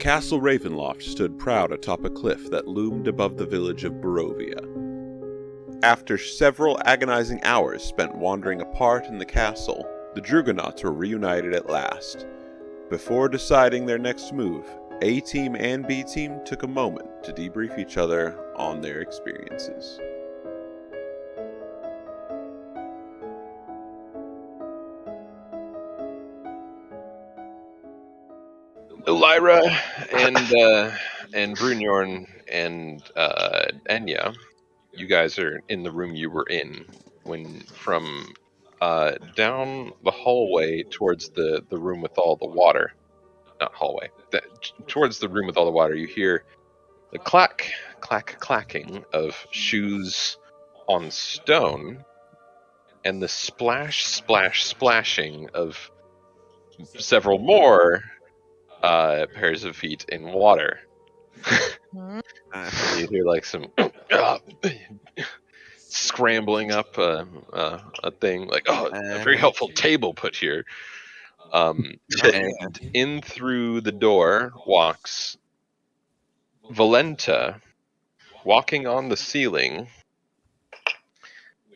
Castle Ravenloft stood proud atop a cliff that loomed above the village of Barovia. After several agonizing hours spent wandering apart in the castle, the Dragonauts were reunited at last. Before deciding their next move, A Team and B Team took a moment to debrief each other on their experiences. Lyra and Brunyorn and Enya, you guys are in the room you were in when from down the hallway towards the room with all the water. Not hallway. Towards the room with all the water, you hear the clacking of shoes on stone, and the splashing of several more pairs of feet in water. You hear like some scrambling up a thing, like, a very helpful table put here. And in through the door walks Valenta, walking on the ceiling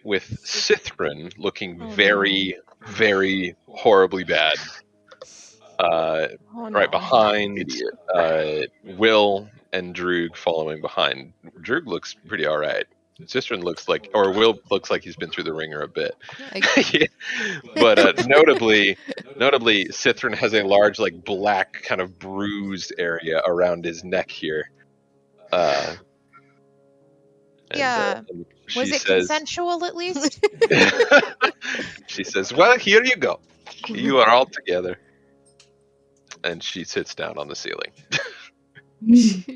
with Sithrin looking very, very horribly bad. Right behind Will and Droog following behind. Droog looks pretty alright. Sithrin looks like, or Will looks like he's been through the ringer a bit. Yeah. But notably, Sithrin has a large, like, black kind of bruised area around his neck here. Was it consensual at least? She says, "Well, here you go. You are all together." And she sits down on the ceiling.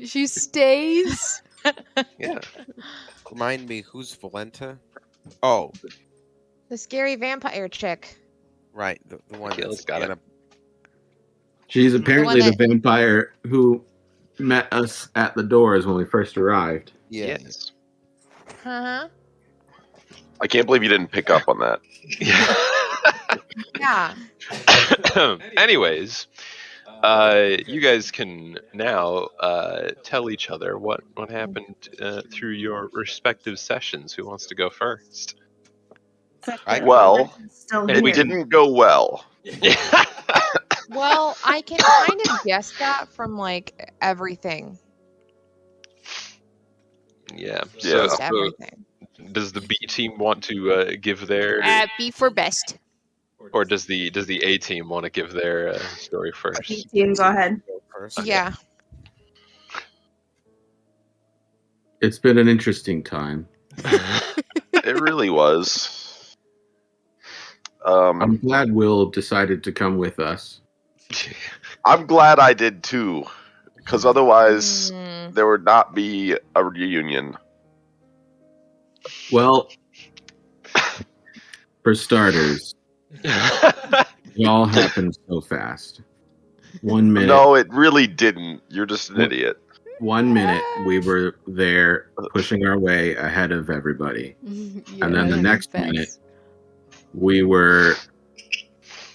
She stays. Yeah. Remind me, who's Valenta? Oh, The scary vampire chick. right, the one that's got it. She's apparently The the one vampire who met us at the doors when we first arrived. Yeah. Yes. Uh-huh. I can't believe you didn't pick up on that. Yeah. Anyways, you guys can now tell each other what happened through your respective sessions. Who wants to go first? Well, Still it here. didn't go well. Well, I can kind of guess that from, like, everything. Yeah. Yeah. Just everything. Does the B team want to give their, B for best. or does the A team want to give their story first? Teams, go ahead. First. Yeah. It's been an interesting time. It really was. I'm glad Will decided to come with us. I'm glad I did too, because otherwise there would not be a reunion. Well, for starters, it all happened so fast. 1 minute. No, it really didn't. You're just an idiot. 1 minute we were there pushing our way ahead of everybody. And then the next minute we were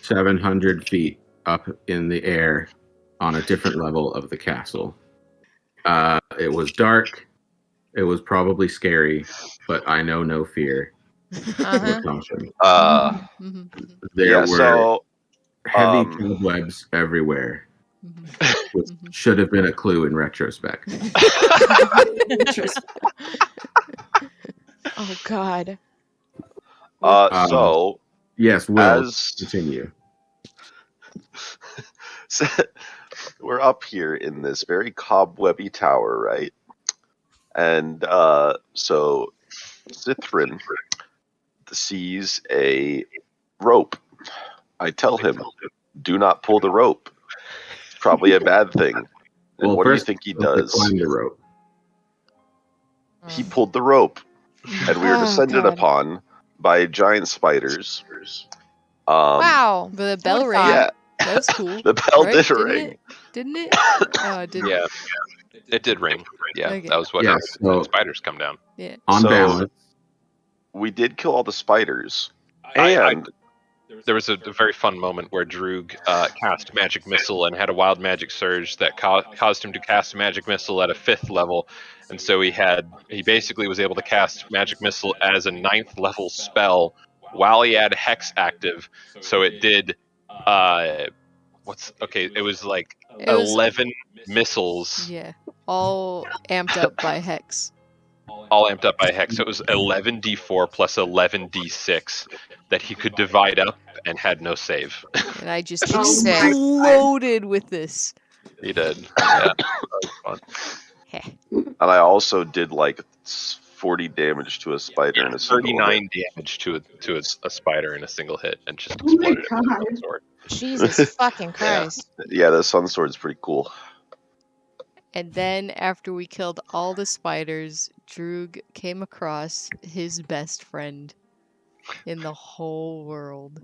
700 feet up in the air on a different level of the castle. It was dark. It was probably scary, but I know no fear. Uh-huh. There were so heavy cobwebs everywhere, which should have been a clue in retrospect. Oh, God. So yes, Will, continue. So, we're up here in this very cobwebby tower, right? And so Sithrin sees a rope. I tell him, do not pull the rope. It's probably a bad thing. And what do you think he does? Climb the rope. He pulled the rope. And we were descended God. upon by giant spiders. Wow. The bell Would've rang. thought. Yeah. That was cool. The bell Right? did Didn't ring. Didn't it? Oh, it didn't. Yeah. It did ring. Yeah, Okay. that was what Yeah, happens when spiders come down. Yeah. On So- balance. We did kill all the spiders. I And there was a very fun moment where Droog cast Magic Missile and had a Wild Magic Surge that caused him to cast Magic Missile at a 5th level, and so he basically was able to cast Magic Missile as a 9th level spell while he had Hex active. So it did it was like It was 11 missiles. Yeah, all amped up by Hex. All amped up by Hex. So it was 11d4 plus 11d6 that he could divide up and had no save. And I just Oh, sick. exploded with this. He did. Yeah, that was fun. And I also did like 40 damage to a spider in a single 39 damage to a spider in a single hit and just exploded it with a sword. Jesus fucking Christ. Yeah, the sun sword's pretty cool. And then after we killed all the spiders, Droog came across his best friend in the whole world.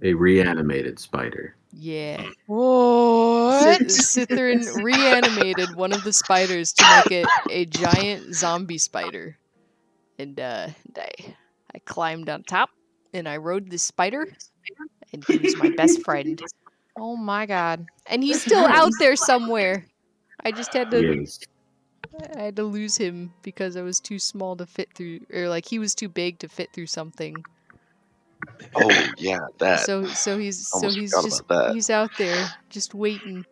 A reanimated spider. Yeah. What? Sithrin reanimated one of the spiders to make it a giant zombie spider. And I climbed on top and I rode this spider, and he was my best friend. Oh my god. And he's still out there somewhere. I just had to Yes. I had to lose him because I was too small to fit through, or like he was too big to fit through something. Oh yeah, that. So he's Almost he's forgot just about that. he's out there just waiting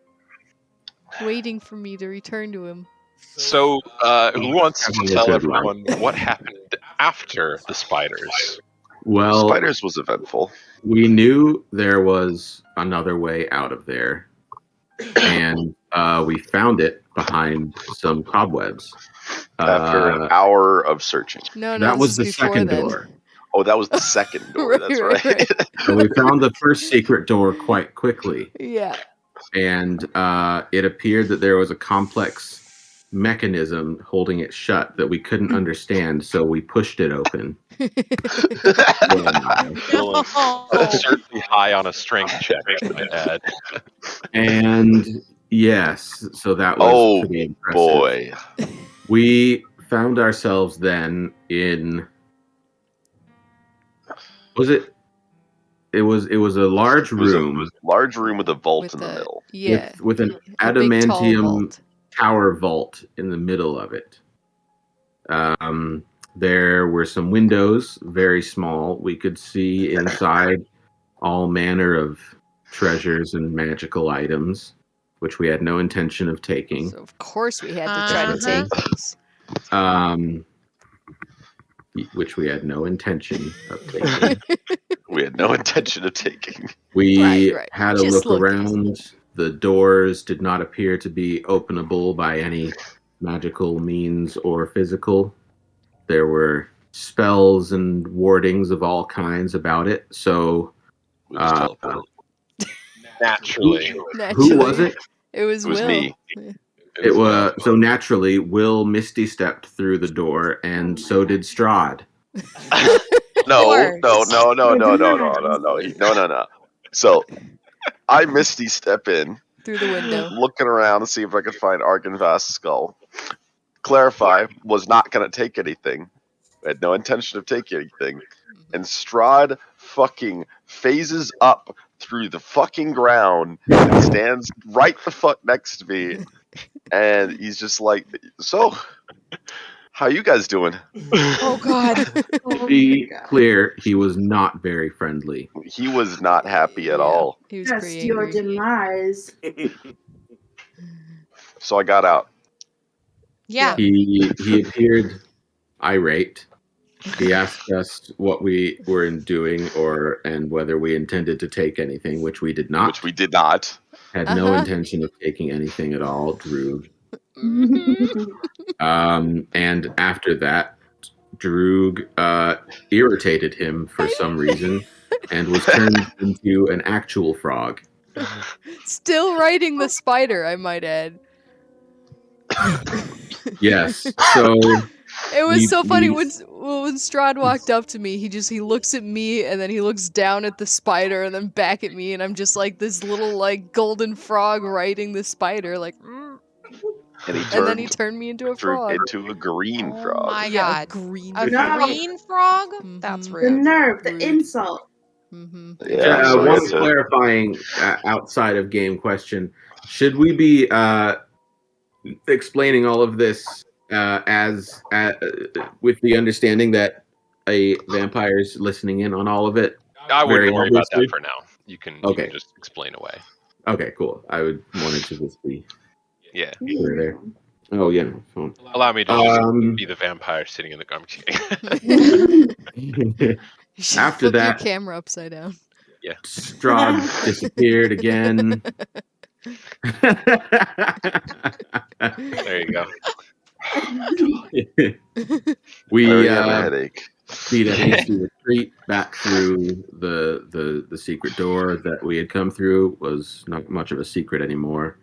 for me to return to him. So, who wants to Having a tell good everyone what happened after the spiders? Well, Spiders was eventful. we knew there was another way out of there, and we found it behind some cobwebs. After an hour of searching. No, that was the this is before second then. door. Oh, that was the second door. That's right. So we found the first secret door quite quickly, Yeah. and it appeared that there was a complex mechanism holding it shut that we couldn't understand, so we pushed it open. Certainly high on a strength check, I might add. And yes, so that was Oh, pretty impressive. boy. We found ourselves then in it was a large It was room a large room with a vault With in the a- middle. Yeah. with an A big, tall adamantium vault. tower vault in the middle of it. There were some windows, very small. We could see inside all manner of treasures and magical items, which we had no intention of taking. So of course we had to try to Uh-huh. take these. Which we had no intention of taking. We had no intention of taking. We Right. had a Just look looking. around. The doors did not appear to be openable by any magical means or physical. There were spells and wardings of all kinds about it. So, We just teleported. Naturally. who was it? It was It was Will. me. It was so naturally. Will Misty stepped through the door, and so did Strahd. No. course. No. So I Misty step in, Through the window. looking around to see if I could find Argynvast's skull. Clarify, was not going to take anything. I had no intention of taking anything. And Strahd fucking phases up through the fucking ground and stands right the fuck next to me. And he's just like, so, how you guys doing? Oh god. To be clear, he was not very friendly. He was not happy at Yeah. all. He was Just pretty your angry. demise. So I got out. Yeah. He appeared irate. He asked us what we were doing and whether we intended to take anything, which we did not. Which we did not. Had no Uh-huh. intention of taking anything at all, Droog. Mhm. And after that, Droog irritated him for some reason and was turned into an actual frog. Still riding the spider, I might add. Yes. So It was so funny we- when Strahd walked up to me. He looks at me and then he looks down at the spider and then back at me, and I'm just like this little like golden frog riding the spider. Like, And then he turned me into a frog. Into a green Oh frog. my Yeah, god. a green A frog. green frog? Mhm. That's The rude. nerve, the Rude. insult. Mm-hmm. Yeah, so we one had to- clarifying outside of game question: should we be explaining all of this as with the understanding that a vampire is listening in on all of it? I wouldn't Very worry about obviously? that for now. You can Okay. just explain away. Okay, cool. I wanted to just be Yeah. clear there. Oh yeah, no, phone. Allow me to just be the vampire sitting in the. I'm kidding. You should After flip your that- camera upside down. Yeah. Strahd disappeared again. There you go. We I already have a headache. beat a hasty retreat back through the secret door that we had come through. Was not much of a secret anymore.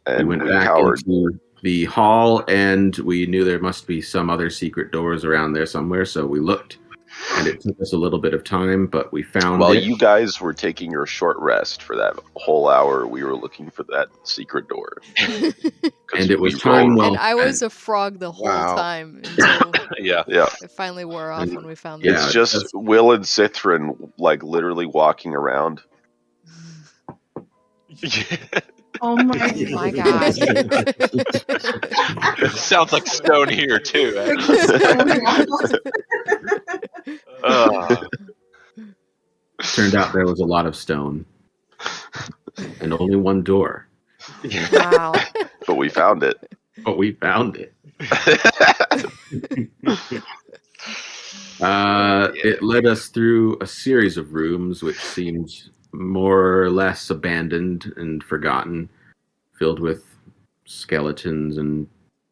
And we went we back cowered. into the hall, and we knew there must be some other secret doors around there somewhere. So we looked, and it took us a little bit of time, but we found While it. you guys were taking your short rest for that whole hour, we were looking for that secret door. And it was we time rolled. well And I was spent. a frog the whole Wow. time until Yeah. Yeah, it finally wore off And- when we found Yeah, it's that. just that's- Will and Cithrin, like, literally walking around. Oh my Oh my god. It sounds like stone here too. Turned out there was a lot of stone, and only one door, Wow. But we found it. but we found it. It led us through a series of rooms which seemed more or less abandoned and forgotten, filled with skeletons and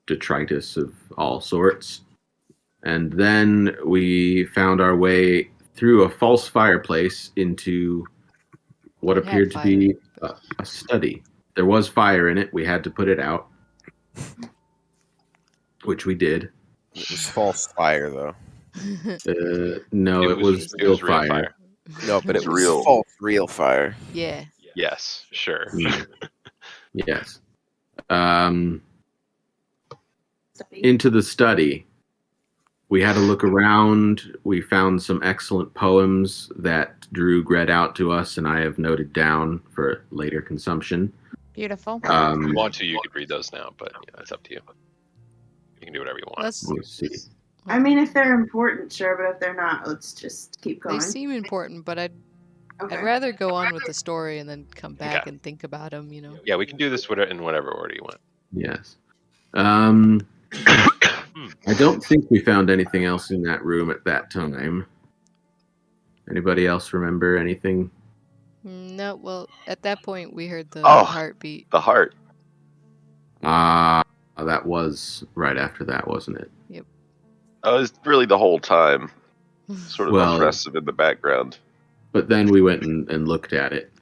detritus of all sorts. And then we found our way through a false fireplace into what It had appeared to fire. be a study. There was fire in it. We had to put it out, which we did. It was false fire, though. No, it was it was real fire. No, but It's it was real. false real fire. Yeah. Yes, sure. Yes. Into the study. We had a look around. We found some excellent poems that Drew read out to us, and I have noted down for later consumption. Beautiful. If you want to, you could read those now, but yeah, it's up to you. You can do whatever you want. Let's see. I mean, if they're important, sure, but if they're not, let's just keep going. They seem important, but I'd Okay. rather go on with the story and then come back Okay. and think about them, you know. Yeah, we can do this in whatever order you want. Yes. I don't think we found anything else in that room at that time. Anybody else remember anything? No, well, at that point we heard the Oh. heartbeat. The heart. That was right after that, wasn't it? It was really the whole time. Sort of Well- oppressive in the background. But then we went and looked at it.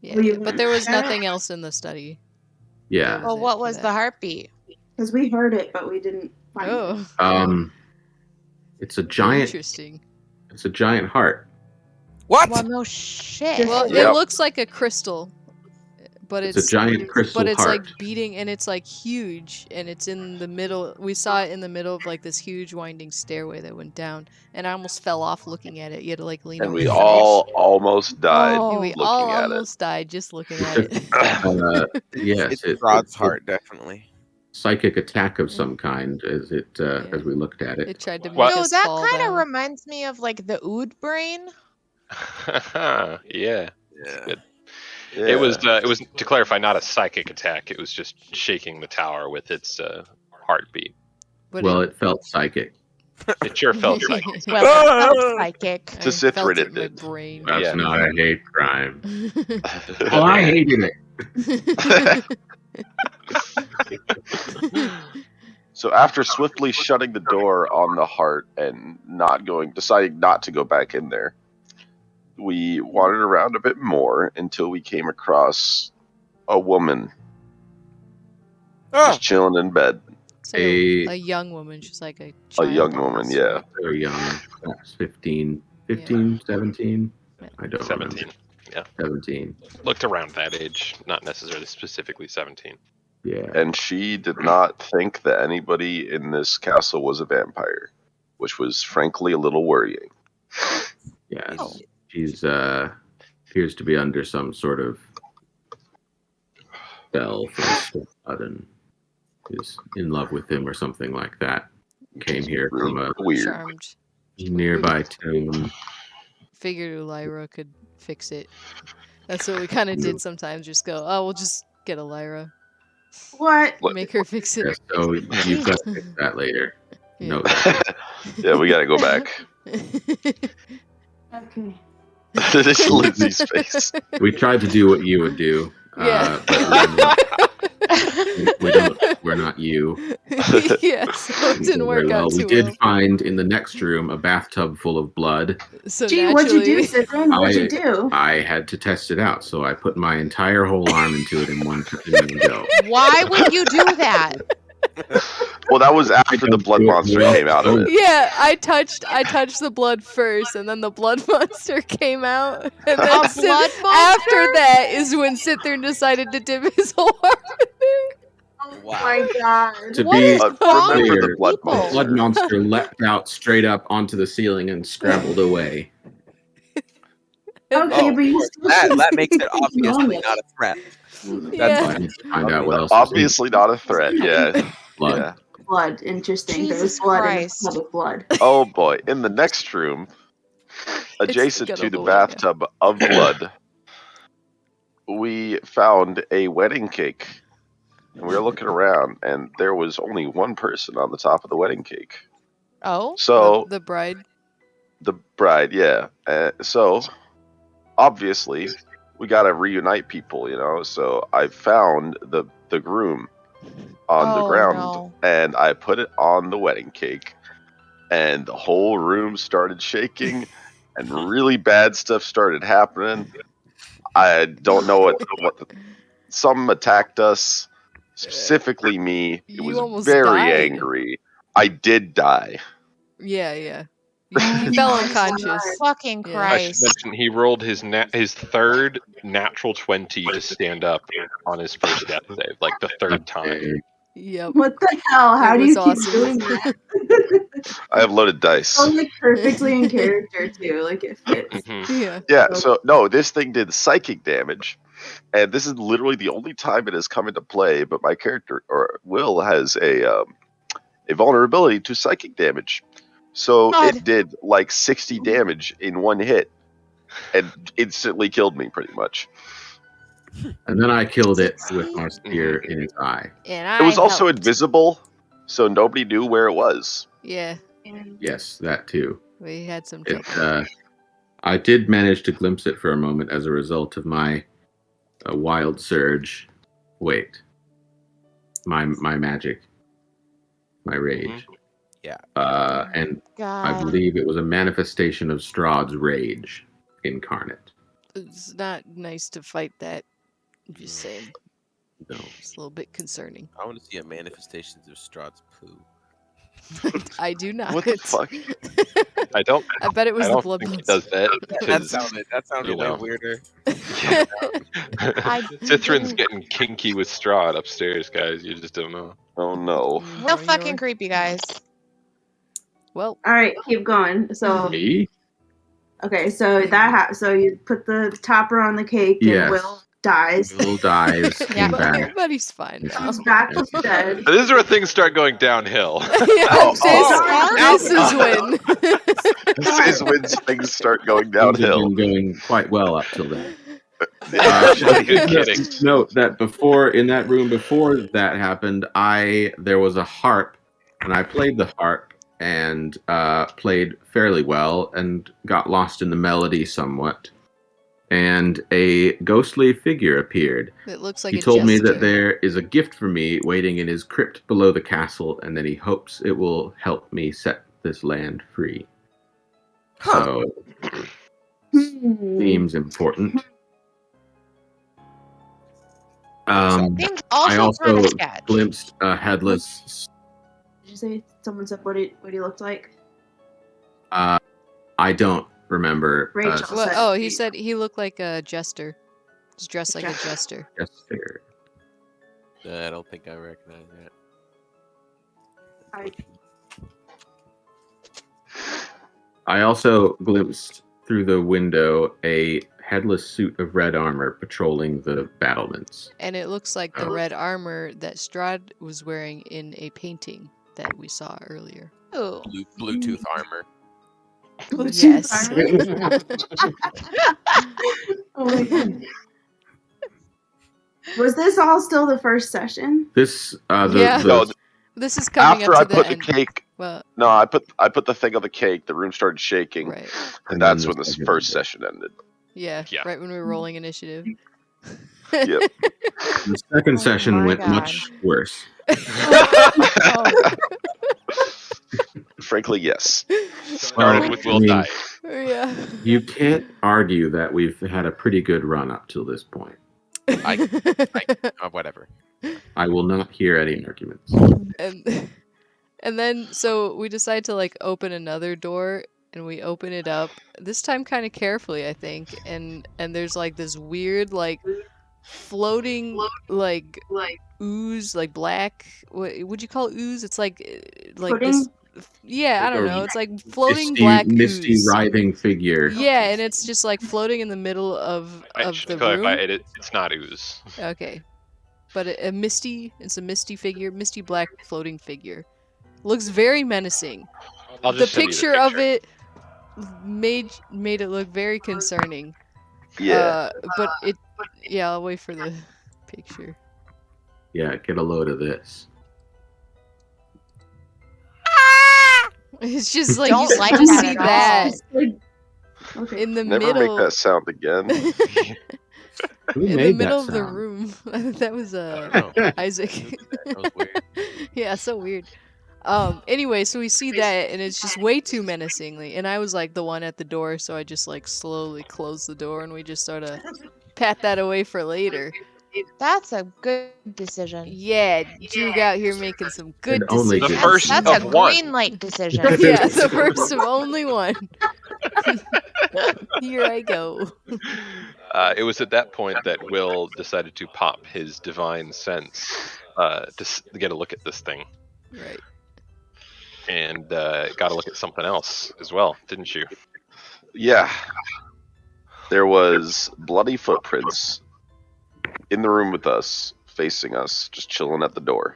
Yeah, We but there was looked at it? nothing else in the study. Yeah. Well, it what for was that. the heartbeat? Because we heard it, but we didn't find it. Oh, It's a giant. interesting. It's a giant heart. What? Well, no shit. Just- Well, Yep. it looks like a crystal, but It's a giant crystal but it's heart. like beating, and it's like huge, and it's in the middle. We saw it in the middle of like this huge winding stairway that went down, and I almost fell off looking at it. You had to like lean And over. we and all almost died Oh. and we looking all at it. almost died just looking at it. Yes, It's it- Rod's it's a heart, definitely. psychic attack of some kind as as we looked at it. It tried to make What? No, us that fall kind of down. reminds me of like the Ood brain. Yeah. Yeah. Good. Yeah. It was to clarify, not a psychic attack. It was just shaking the tower with its heartbeat. But Well, it felt psychic. It sure felt psychic. Well, it felt psychic. To I felt Cithrin it it in my did. brain. That's Yeah. not a hate crime. Well, I hated it. So after swiftly shutting the door on the heart and deciding not to go back in there, we wandered around a bit more until we came across a woman Oh, just chilling in bed. It's like a young woman. She's like a A child young almost. woman, yeah. Very young. Perhaps 15, 17? I don't 17. remember. 17. Looked around that age, not necessarily specifically 17. Yeah. And she did not think that anybody in this castle was a vampire, which was frankly a little worrying. Yes. Oh. She's appears to be under some sort of spell from Strahd and is in love with him or something like that. Came here Really from a weird. Charmed. nearby tomb. Figured Lyra could fix it. That's what we kind of did sometimes. Just go, oh, we'll just get a Lyra. What? Make her fix it. Yeah, so you've got to fix that later. Yeah. No, that. Yeah, we gotta go back. Okay. This is Lindsay's face. We tried to do what you would do. Yeah. We're not you. Yeah, so it didn't work out We too did well. find in the next room a bathtub full of blood. So Gee, what'd you do, naturally, Citron? What'd you do? I had to test it out, so I put my entire whole arm into it in one go. Why would you do that? Well, that was after the blood monster came out of it. yeah, I touched the blood first, and then the blood monster came out, and then A blood monster? after that is when Sithern decided to dip his whole arm in there. Oh my god. To What be is wrong remember with the blood people? the blood monster leapt out straight up onto the ceiling and scrambled away. Okay, Oh, but you still that makes it should be obviously normal. not a threat. Yeah. I need to find out what else. Obviously not a threat, yeah. Blood. Yeah. Blood. Interesting. Jesus There's blood Christ. in a tub of blood. Oh boy. In the next room, adjacent It's to the gonna yeah. bathtub of blood, we found a wedding cake. And we were looking around, and there was only one person on the top of the wedding cake. Oh? So, The bride. the bride, yeah. So, obviously, we gotta reunite people, you know? So, I found the groom on the Oh, ground, no. and I put it on the wedding cake, and the whole room started shaking, and really bad stuff started happening. I don't know what some attacked us, specifically me. It You was almost very died. angry. I did die. Yeah. You fell unconscious. Fucking Yeah. I should Christ. mention he rolled his third natural 20 to stand up on his first death save, like the third time. Yep. What the hell? How It do you was keep awesome. doing that? I have loaded dice. Oh, like perfectly in character too. Like it fits. Mhm. Yeah. Yeah, so no, this thing did psychic damage, and this is literally the only time it has come into play. But my character, or Will, has a vulnerability to psychic damage, so God. it did like 60 damage in one hit, and instantly killed me pretty much. And then I killed it with my spear in its eye. And It was also helped. invisible, so nobody knew where it was. Yeah. Yes, that too. We had some It, trouble. I did manage to glimpse it for a moment as a result of my wild surge. Wait. My magic. My rage. Yeah. And I God. believe it was a manifestation of Strahd's rage incarnate. It's not nice to fight that. I'm just saying. No. It's a little bit concerning. I want to see a manifestation of Strahd's poo. I do not. What the fuck? I don't. I bet it was I the don't blood think he monster. does that. That sounded you know. way weirder. Cithrin's getting kinky with Strahd upstairs, guys. You just don't know. Oh no. Real fucking creepy, guys. Well, All right, keep going. So Me? okay, so so you put the topper on the cake, and Yes. Will dies. Will dies. Yeah. Came back. everybody's fine now. Comes back to dead. This is where things start going downhill. Yeah, this is oh. when. This is when things start going Things have downhill. been going quite well up till then. Good kidding. Note that before in that room before that happened, there was a harp, and I played the harp and played fairly well and got lost in the melody somewhat. And a ghostly figure appeared. It looks like He a told me jester. that there is a gift for me waiting in his crypt below the castle, and that he hopes it will help me set this land free. So seems important. Seems also I kind also of sketch. glimpsed a headless. Did you say someone said what he looked like? I don't remember. Rachel. Well, oh, he said he looked like a jester. He's dressed like a jester. Jester. I don't think I recognize that. I also glimpsed through the window a headless suit of red armor patrolling the battlements. And it looks like the red armor that Strahd was wearing in a painting that we saw earlier. Oh. Bluetooth armor. Yes. Oh my god. Was this all still the first session? This No, This is coming after up I to the put end. the cake. Well, No, I put the thing on the cake. The room started shaking, right. and that's when this first session ended. Yeah, Yeah. right when we were rolling initiative. Yep. The second Oh session my went God. much worse. Frankly, yes. Started Well, with I Will mean, die. Yeah. You can't argue that we've had a pretty good run up till this point. Whatever. I will not hear any arguments. And then so we decide to like open another door, and we open it up this time kind of carefully, I think, and there's like this weird like floating like ooze, like black, what would you call ooze? It's like Pudding? this, yeah, I Like don't a know, it's like floating black misty ooze. writhing figure. Yeah, and it's just like floating in the middle of I should the clarify, room. it's not ooze. Okay. But it's a misty figure, misty black floating figure. Looks very menacing. I'll The just send you picture of it made it look very concerning. Yeah. But it, yeah, I'll wait for the picture. Yeah, get a load of this. It's just like Don't you like just that see at that Okay. in the Never middle. make that sound again. Who In the made middle that of the sound? room. That was I don't know. Isaac. That was weird. Yeah, so weird. Anyway, so we see that, and it's just way too menacingly. And I was like the one at the door, so I just like slowly closed the door, and we just sort of pat that away for later. That's a good decision. Yeah, Drew out here making some good And only decisions. The first That's of a one. green light decision. Yeah, the first of only one. Here I go. It was at that point that Will decided to pop his divine sense to get a look at this thing. Right. And got to look at something else as well, didn't you? Yeah. There was bloody footprints in the room with us, facing us, just chilling at the door.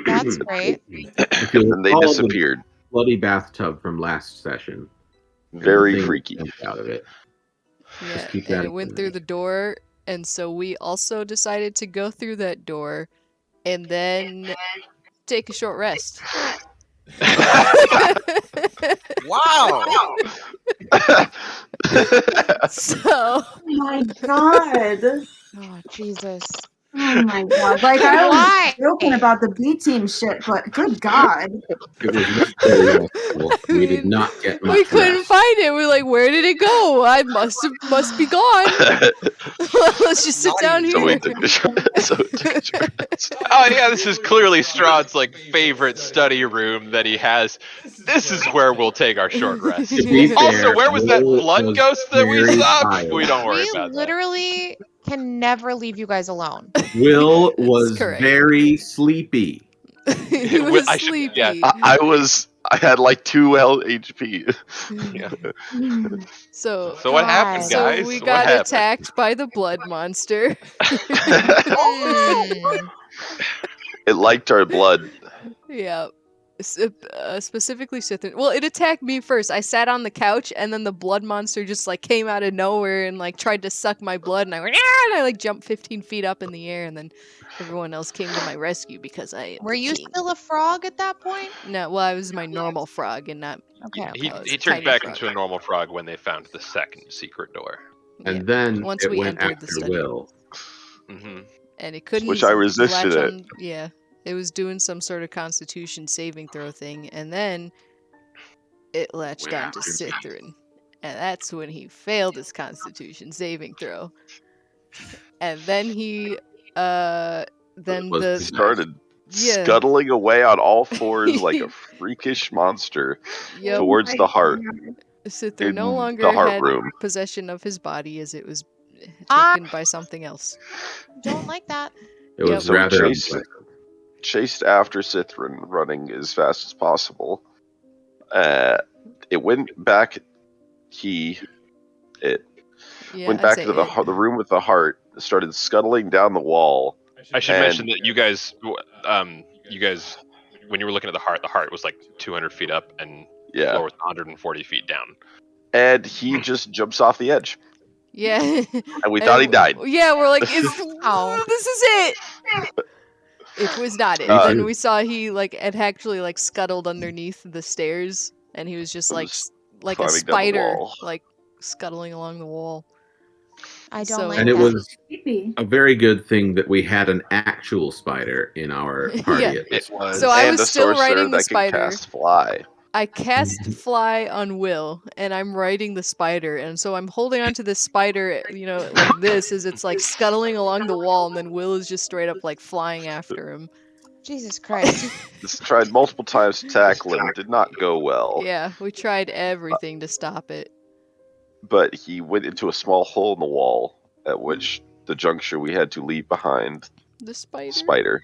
That's great. If you'll And they recall the disappeared. bloody bathtub from last session. Very Thing freaky. jumped out of it. Yeah, keep and that it in went mind. through the door, and so we also decided to go through that door, and then take a short rest. Wow. So, Oh my god. Oh, Jesus. Oh my god. Like, I was Why? joking about the B team shit, but good god. It was not very restful. I We did mean, not get much we couldn't rest. find it. We're like, where did it go? I must be gone. Let's just sit down So we here. took a short rest. Oh yeah, this is clearly Strahd's like favorite study room that he has. This is where we'll take our short rest. To be Also, fair, where was that Will blood was ghost that we very saw? tired. We don't worry We about that. literally can never leave you guys alone. Will That's was correct. very sleepy. He was I should- sleepy. yeah. I had like 2 HP. Yeah. So So what happened, God. guys? we What got happened? attacked by the blood monster. Hmm. It liked our blood. Yeah. Specifically Sithrin. Well, it attacked me first. I sat on the couch, and then the blood monster just like came out of nowhere and like tried to suck my blood, and I went, "Ah!" and I like jumped 15 feet up in the air, and then everyone else came to my rescue because I am Were the you king. still a frog at that point? No, well, I was my normal frog and not. Okay. He, Oh, it's he a turned tiny back frog. into a normal frog when they found the second secret door. And Yeah. then Once it we went entered the after study. Will. Mm-hmm. And it couldn't Which I resisted latch it. on. Yeah, it was doing some sort of Constitution saving throw thing, and then it latched Went onto after Sithrin, and that's when he failed his Constitution saving throw. And then he, then Was the He started Yeah. scuttling away on all fours like a freakish monster yep, towards the heart. Sithrin in no the longer heart had room. possession of his body as it was Ah. taken by something else. Don't like that. It was So rather chased after Cithrin, running as fast as possible. It went back. It went I'd back say to the room with the heart. Started scuttling down the wall. I should mention that you guys, when you were looking at the heart was like 200 feet up, and the floor was 140 feet down. And he just jumps off the edge. Yeah. And we thought he died. Yeah, we're like, this is it. It was not it. Then we saw he had actually scuttled underneath the stairs, and he was just like a spider, scuttling along the wall. I don't like and that. it was a very good thing that we had an actual spider in our party at this point. So I was still writing the that spider. Can cast fly. I cast fly on Will, and I'm riding the spider, and so I'm holding onto this spider, like this, as it's scuttling along the wall, and then Will is just straight up flying after him. Jesus Christ. This tried multiple times to tackle him, did not go well. Yeah, we tried everything to stop it. But he went into a small hole in the wall, at which the juncture we had to leave behind the spider.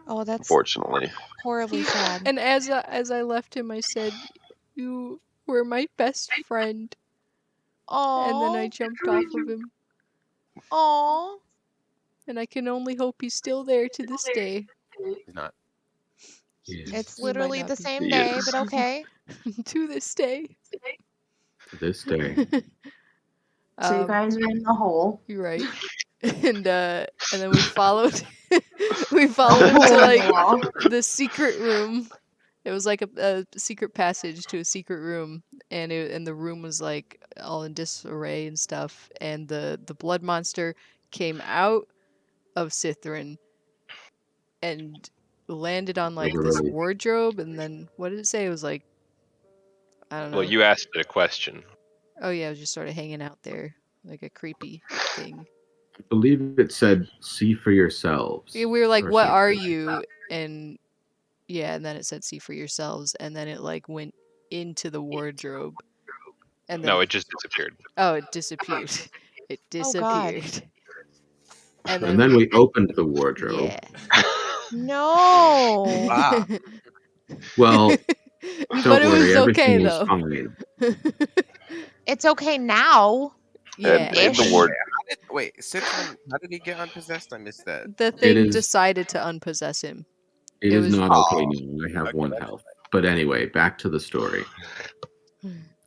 Oh, that's unfortunately horribly sad. And as I left him, I said, "You were my best friend." Aww. And then I jumped off of him. Aww. And I can only hope he's still there to this day. He's not. It's literally the same day, but okay. To this day. To this day. So you guys are in the hole. You're right. And then we followed him to the secret room. It was like a secret passage to a secret room, and the room was all in disarray and stuff. And the blood monster came out of Cithrin and landed on this wardrobe. And then what did it say? It was I don't know. Well, you asked it a question. Oh yeah, it was just sort of hanging out there, like a creepy thing. I believe it said, "See for yourselves." Yeah, we were like, "What are you?" And and then it said, "See for yourselves," and then it went into the wardrobe. And then, no, it just disappeared. Oh, it disappeared. It disappeared. And then we opened the wardrobe. Yeah. No. Ah. Well, but it was everything okay was though. fine. It's okay now. Yeah. And the ward. Wait, Cithrin, how did he get unpossessed? I missed that. The thing decided to unpossess him. It is not okay now. I have 1 health. But anyway, back to the story.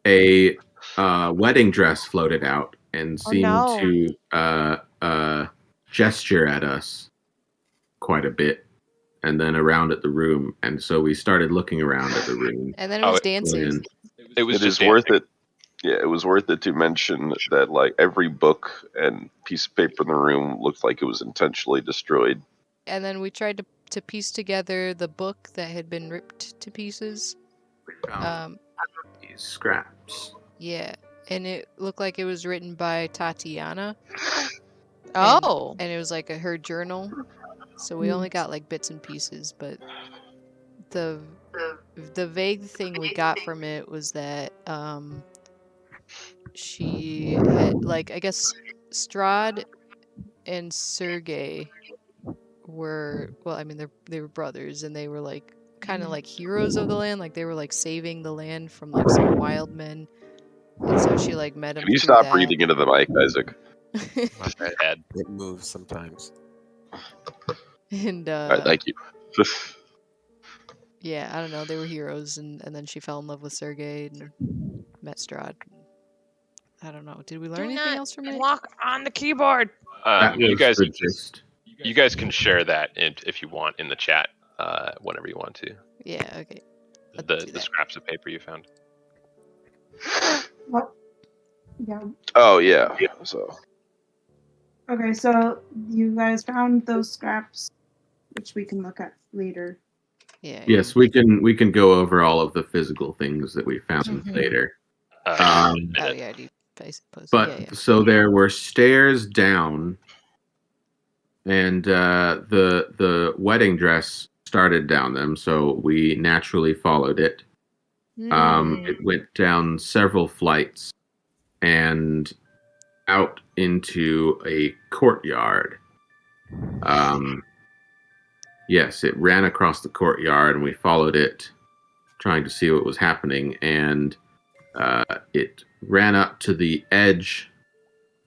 A wedding dress floated out and seemed to gesture at us quite a bit, and then around at the room. And so we started looking around at the room. And then it was dancing. It was just worth it. Yeah, it was worth it to mention that every book and piece of paper in the room looked like it was intentionally destroyed. And then we tried to piece together the book that had been ripped to pieces. These scraps. Yeah, and it looked like it was written by Tatiana. Oh. And it was her journal. So we only got bits and pieces, but the vague thing we got from it was that she had I guess Strahd and Sergei were they were brothers, and they were kind of heroes of the land. They were saving the land from some wild men. And so she met him. Can you stop breathing into the mic, Isaac? My bad. It moves sometimes. And All right, thank you. yeah, I don't know. They were heroes, and then she fell in love with Sergei and met Strahd. I don't know. Did we learn anything else from it? Walk on the keyboard. You guys can share that if you want in the chat whenever you want to. Yeah. Okay. The scraps of paper you found. What? Yeah. Oh yeah. So. Okay, so you guys found those scraps, which we can look at later. Yeah. Yes, we can go over all of the physical things that we found later. Oh yeah, So there were stairs down, and the wedding dress started down them, so we naturally followed it. It went down several flights and out into a courtyard. Yes, it ran across the courtyard, and we followed it, trying to see what was happening. And it ran up to the edge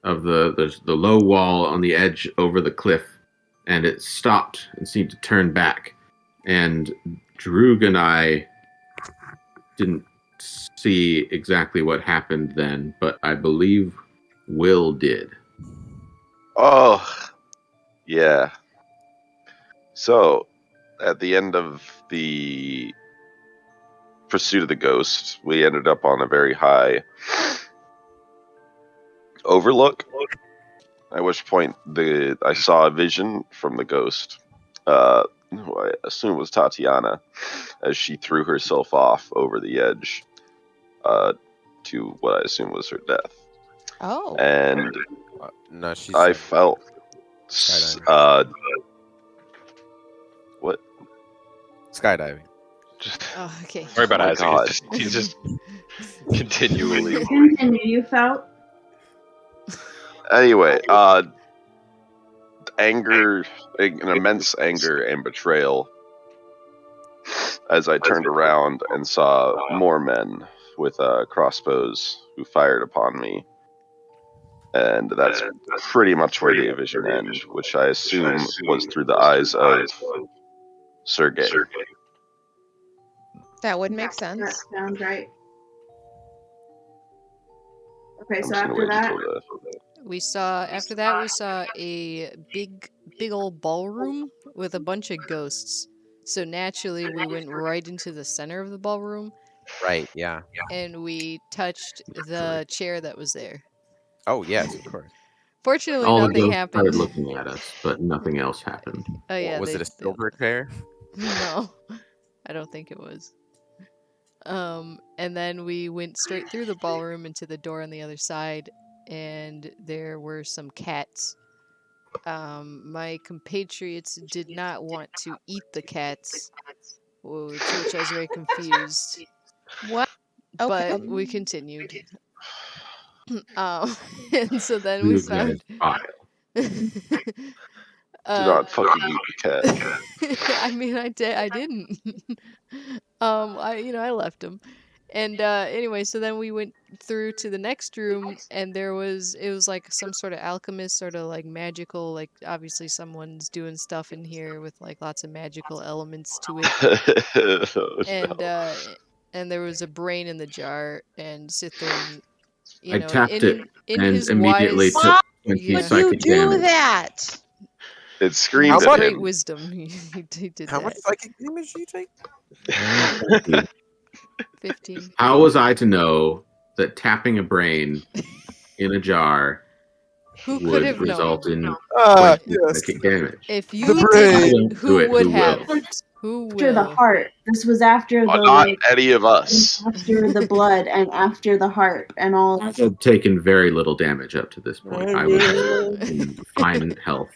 of the low wall on the edge over the cliff, and it stopped and seemed to turn back. And Droog and I didn't see exactly what happened then, but I believe Will did. Oh, yeah. So, at the end of the pursuit of the ghost, we ended up on a very high overlook, at which point I saw a vision from the ghost, who I assume was Tatiana, as she threw herself off over the edge to what I assume was her death. Oh. And No, she's. I felt... what? Skydiving. Oh, okay. Sorry about Oh my Isaac. God. He's just continually. Continue. You felt. Anyway, anger, an immense anger and betrayal, as I turned around and saw more men with crossbows who fired upon me. And that's pretty much where the vision ended, which I assume was through the eyes of Sergei. That would make That sense. sounds right. Okay, I'm so just gonna after wait that, until We saw a big old ballroom with a bunch of ghosts. So naturally, we went right into the center of the ballroom, Right, yeah. and we touched the chair that was there. Oh, yes, of course. Fortunately, All the nothing ghosts started happened. looking at us, but nothing else happened. Oh yeah, Was it a silver chair? No, I don't think it was. And then we went straight through the ballroom into the door on the other side, and there were some cats. My compatriots did not want to eat the cats, to which I was very confused. What? Okay. But we continued. And so then we You guys found. file. Do not fucking eat the cat. I mean, I didn't. I left him. And anyway, so then we went through to the next room, and it was like some sort of alchemist, sort of like magical, like obviously someone's doing stuff in here with like lots of magical elements to it. Oh, And no. And there was a brain in the jar, and Sithrin, I tapped it in and his immediately wise, took 20 Would you psychic do damage. that? It screamed his at great him. wisdom, he did How that. much psychic damage do you take? 15. How was I to know that tapping a brain in a jar Who could would have result known? in Ah, 20 yes. psychic damage? If The you brain. didn't, who would have? Who after the will? heart. This was after the Not any of us. after the blood and after the heart and all. I had taken very little damage up to this point. I was in fine health,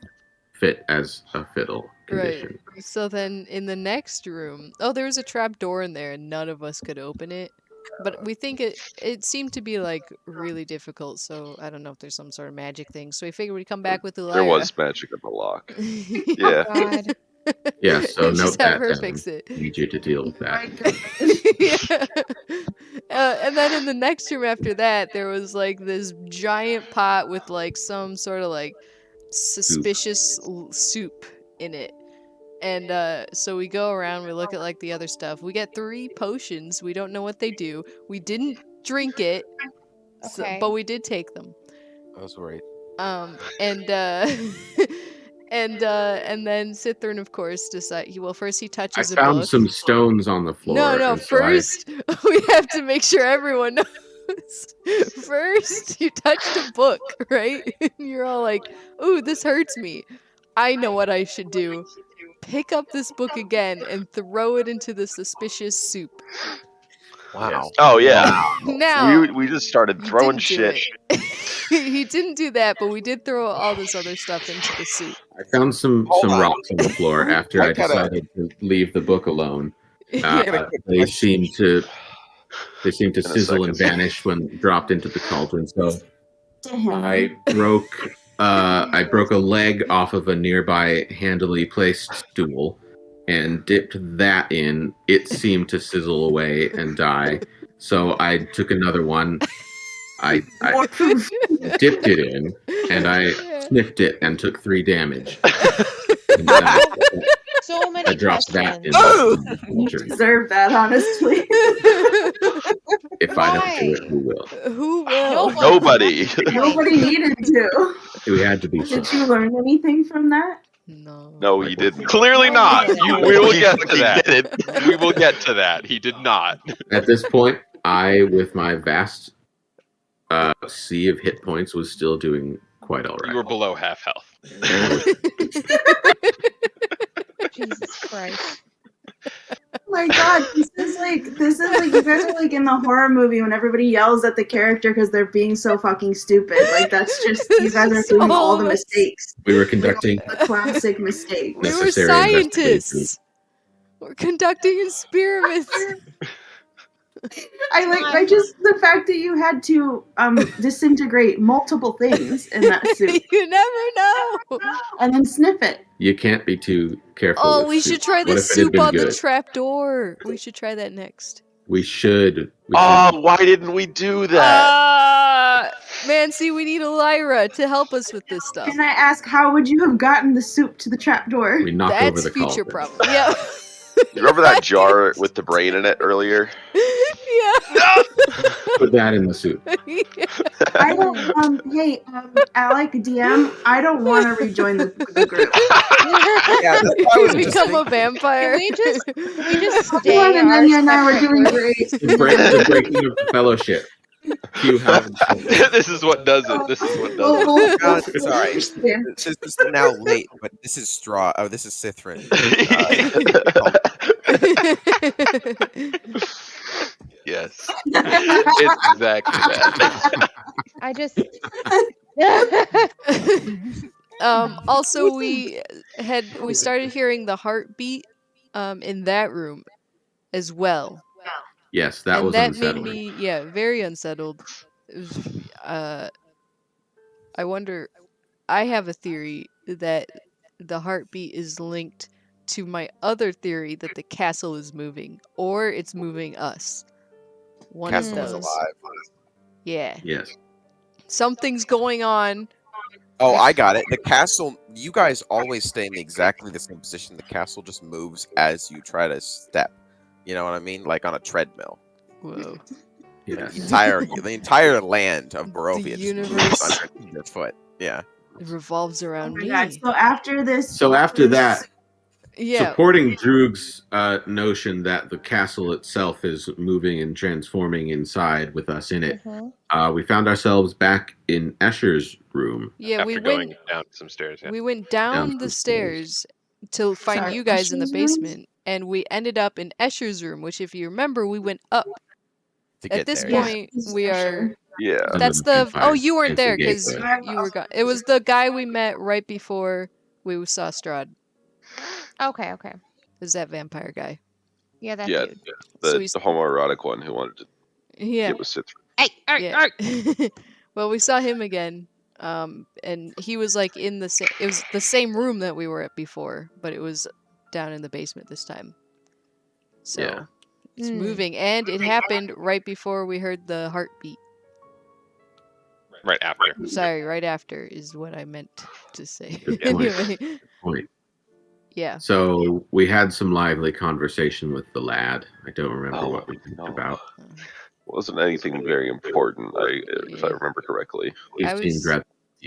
fit as a fiddle condition. Right. So then in the next room, there was a trap door in there, and none of us could open it. But we think it seemed to be like really difficult, so I don't know if there's some sort of magic thing. So we figured we'd come back with Elira. There was magic in the lock. Oh, God. Yeah, so And just note have that her down. fix it. I need you to deal with that. Yeah. And then in the next room after that, there was like this giant pot with like some sort of like suspicious soup in it. And so we go around, we look at like the other stuff. We get 3 potions. We don't know what they do. We didn't drink it, Okay. but we did take them. I was worried. And then Sithrin, of course, first he I touches a found book. some stones on the floor. No, and so first we have to make sure everyone knows. First, you touched a book, right? And you're all like, "Ooh, this hurts me." I know what I should do. Pick up this book again and throw it into the suspicious soup. Wow. Oh yeah. Now we just started you throwing didn't do shit. it. He didn't do that, but we did throw all this other stuff into the soup. I found some Hold on. rocks on the floor after I I gotta- decided to leave the book alone. Yeah. They seemed to sizzle and second. vanish when dropped into the cauldron. So To him. I broke I broke a leg off of a nearby handily placed stool and dipped that in. It seemed to sizzle away and die. So I took another one. I dipped it in, and I sniffed it and took 3 damage. And, So many I dropped that questions. in You deserve that, honestly. If I don't do it, who will? Who will? Nobody. Nobody needed to. We had to be. Did you learn anything from that? No. No, he didn't. Clearly not. We will get to He that. didn't. We will get to that. He did not. At this point, I, with my vast sea of hit points, was still doing quite all right. You were below half health. Jesus Christ. Oh my god, this is like you guys are like in the horror movie when everybody yells at the character because they're being so fucking stupid. Like that's just you guys are doing all the mistakes. We were conducting the classic mistake. We were scientists. We're conducting experiments. I just the fact that you had to disintegrate multiple things in that suit. You never know. And then sniff it. You can't be too careful. Oh, with we soup. should try What the if it had soup been on the good? trapdoor. We should try that next. We should. Why didn't we do that? Man, see, we need Elira to help us with this stuff. Can I ask how would you have gotten the soup to the trapdoor? We knocked That's over the future cauldron. problem. Yeah. You remember that jar with the brain in it earlier? Yeah. Put that in the soup. I don't. Hey, Alec, DM. I don't want to rejoin the group. Yeah, that's why I was just Become a thinking. vampire. We just Come stay on, and our Enya and I were doing separate great. The breaking of the fellowship. Hugh Howard. This is what does it. This is what does it. Oh, God, sorry. This is now late, but this is Straw. Oh, this is Cithrin. Yes. It's exactly that. I just Also, we started hearing the heartbeat in that room as well. Yes, that was that unsettling. made me very unsettled. It was, I wonder. I have a theory that the heartbeat is linked to my other theory that the castle is moving, or it's moving us. One of Castle is those. alive. Yeah. Yes. Something's going on. Oh, I got it. The castle. You guys always stay in exactly the same position. The castle just moves as you try to step. You know what I mean? Like on a treadmill. Whoa. Yes. The entire land of Barovia The just universe. moves under your foot. Yeah. It revolves Oh around my me. god! So after this, So after that, Yeah. supporting Droog's notion that the castle itself is moving and transforming inside with us in it, we found ourselves back in Escher's room. Yeah, After we going went. down some stairs. Yeah. We went down Down the some stairs. stairs to find Sorry, you guys in the Escher's room? basement, and we ended up in Escher's room, which, if you remember, we went up. To get At this there. Yeah, point, this is we are. Escher. Yeah. Under That's the the. Oh, vampires you weren't there against the because gateway. you were gone. It was the guy we met right before we saw Strahd. okay. Is that vampire guy? Yeah, that Yeah, dude. the, So he's- the homoerotic one who wanted to Yeah. get with Cithrin. Hey, Yeah. Well, we saw him again, and he was like in the same. It was the same room that we were at before, but it was down in the basement this time. So Yeah. it's moving, and it happened right before we heard the heartbeat. Right after. Sorry, right after is what I meant to say. Good point. Anyway, Point. yeah. So we had some lively conversation with the lad. I don't remember Oh, what we talked no. about. Wasn't anything very important, if I Yeah. remember correctly. He I seemed was- rather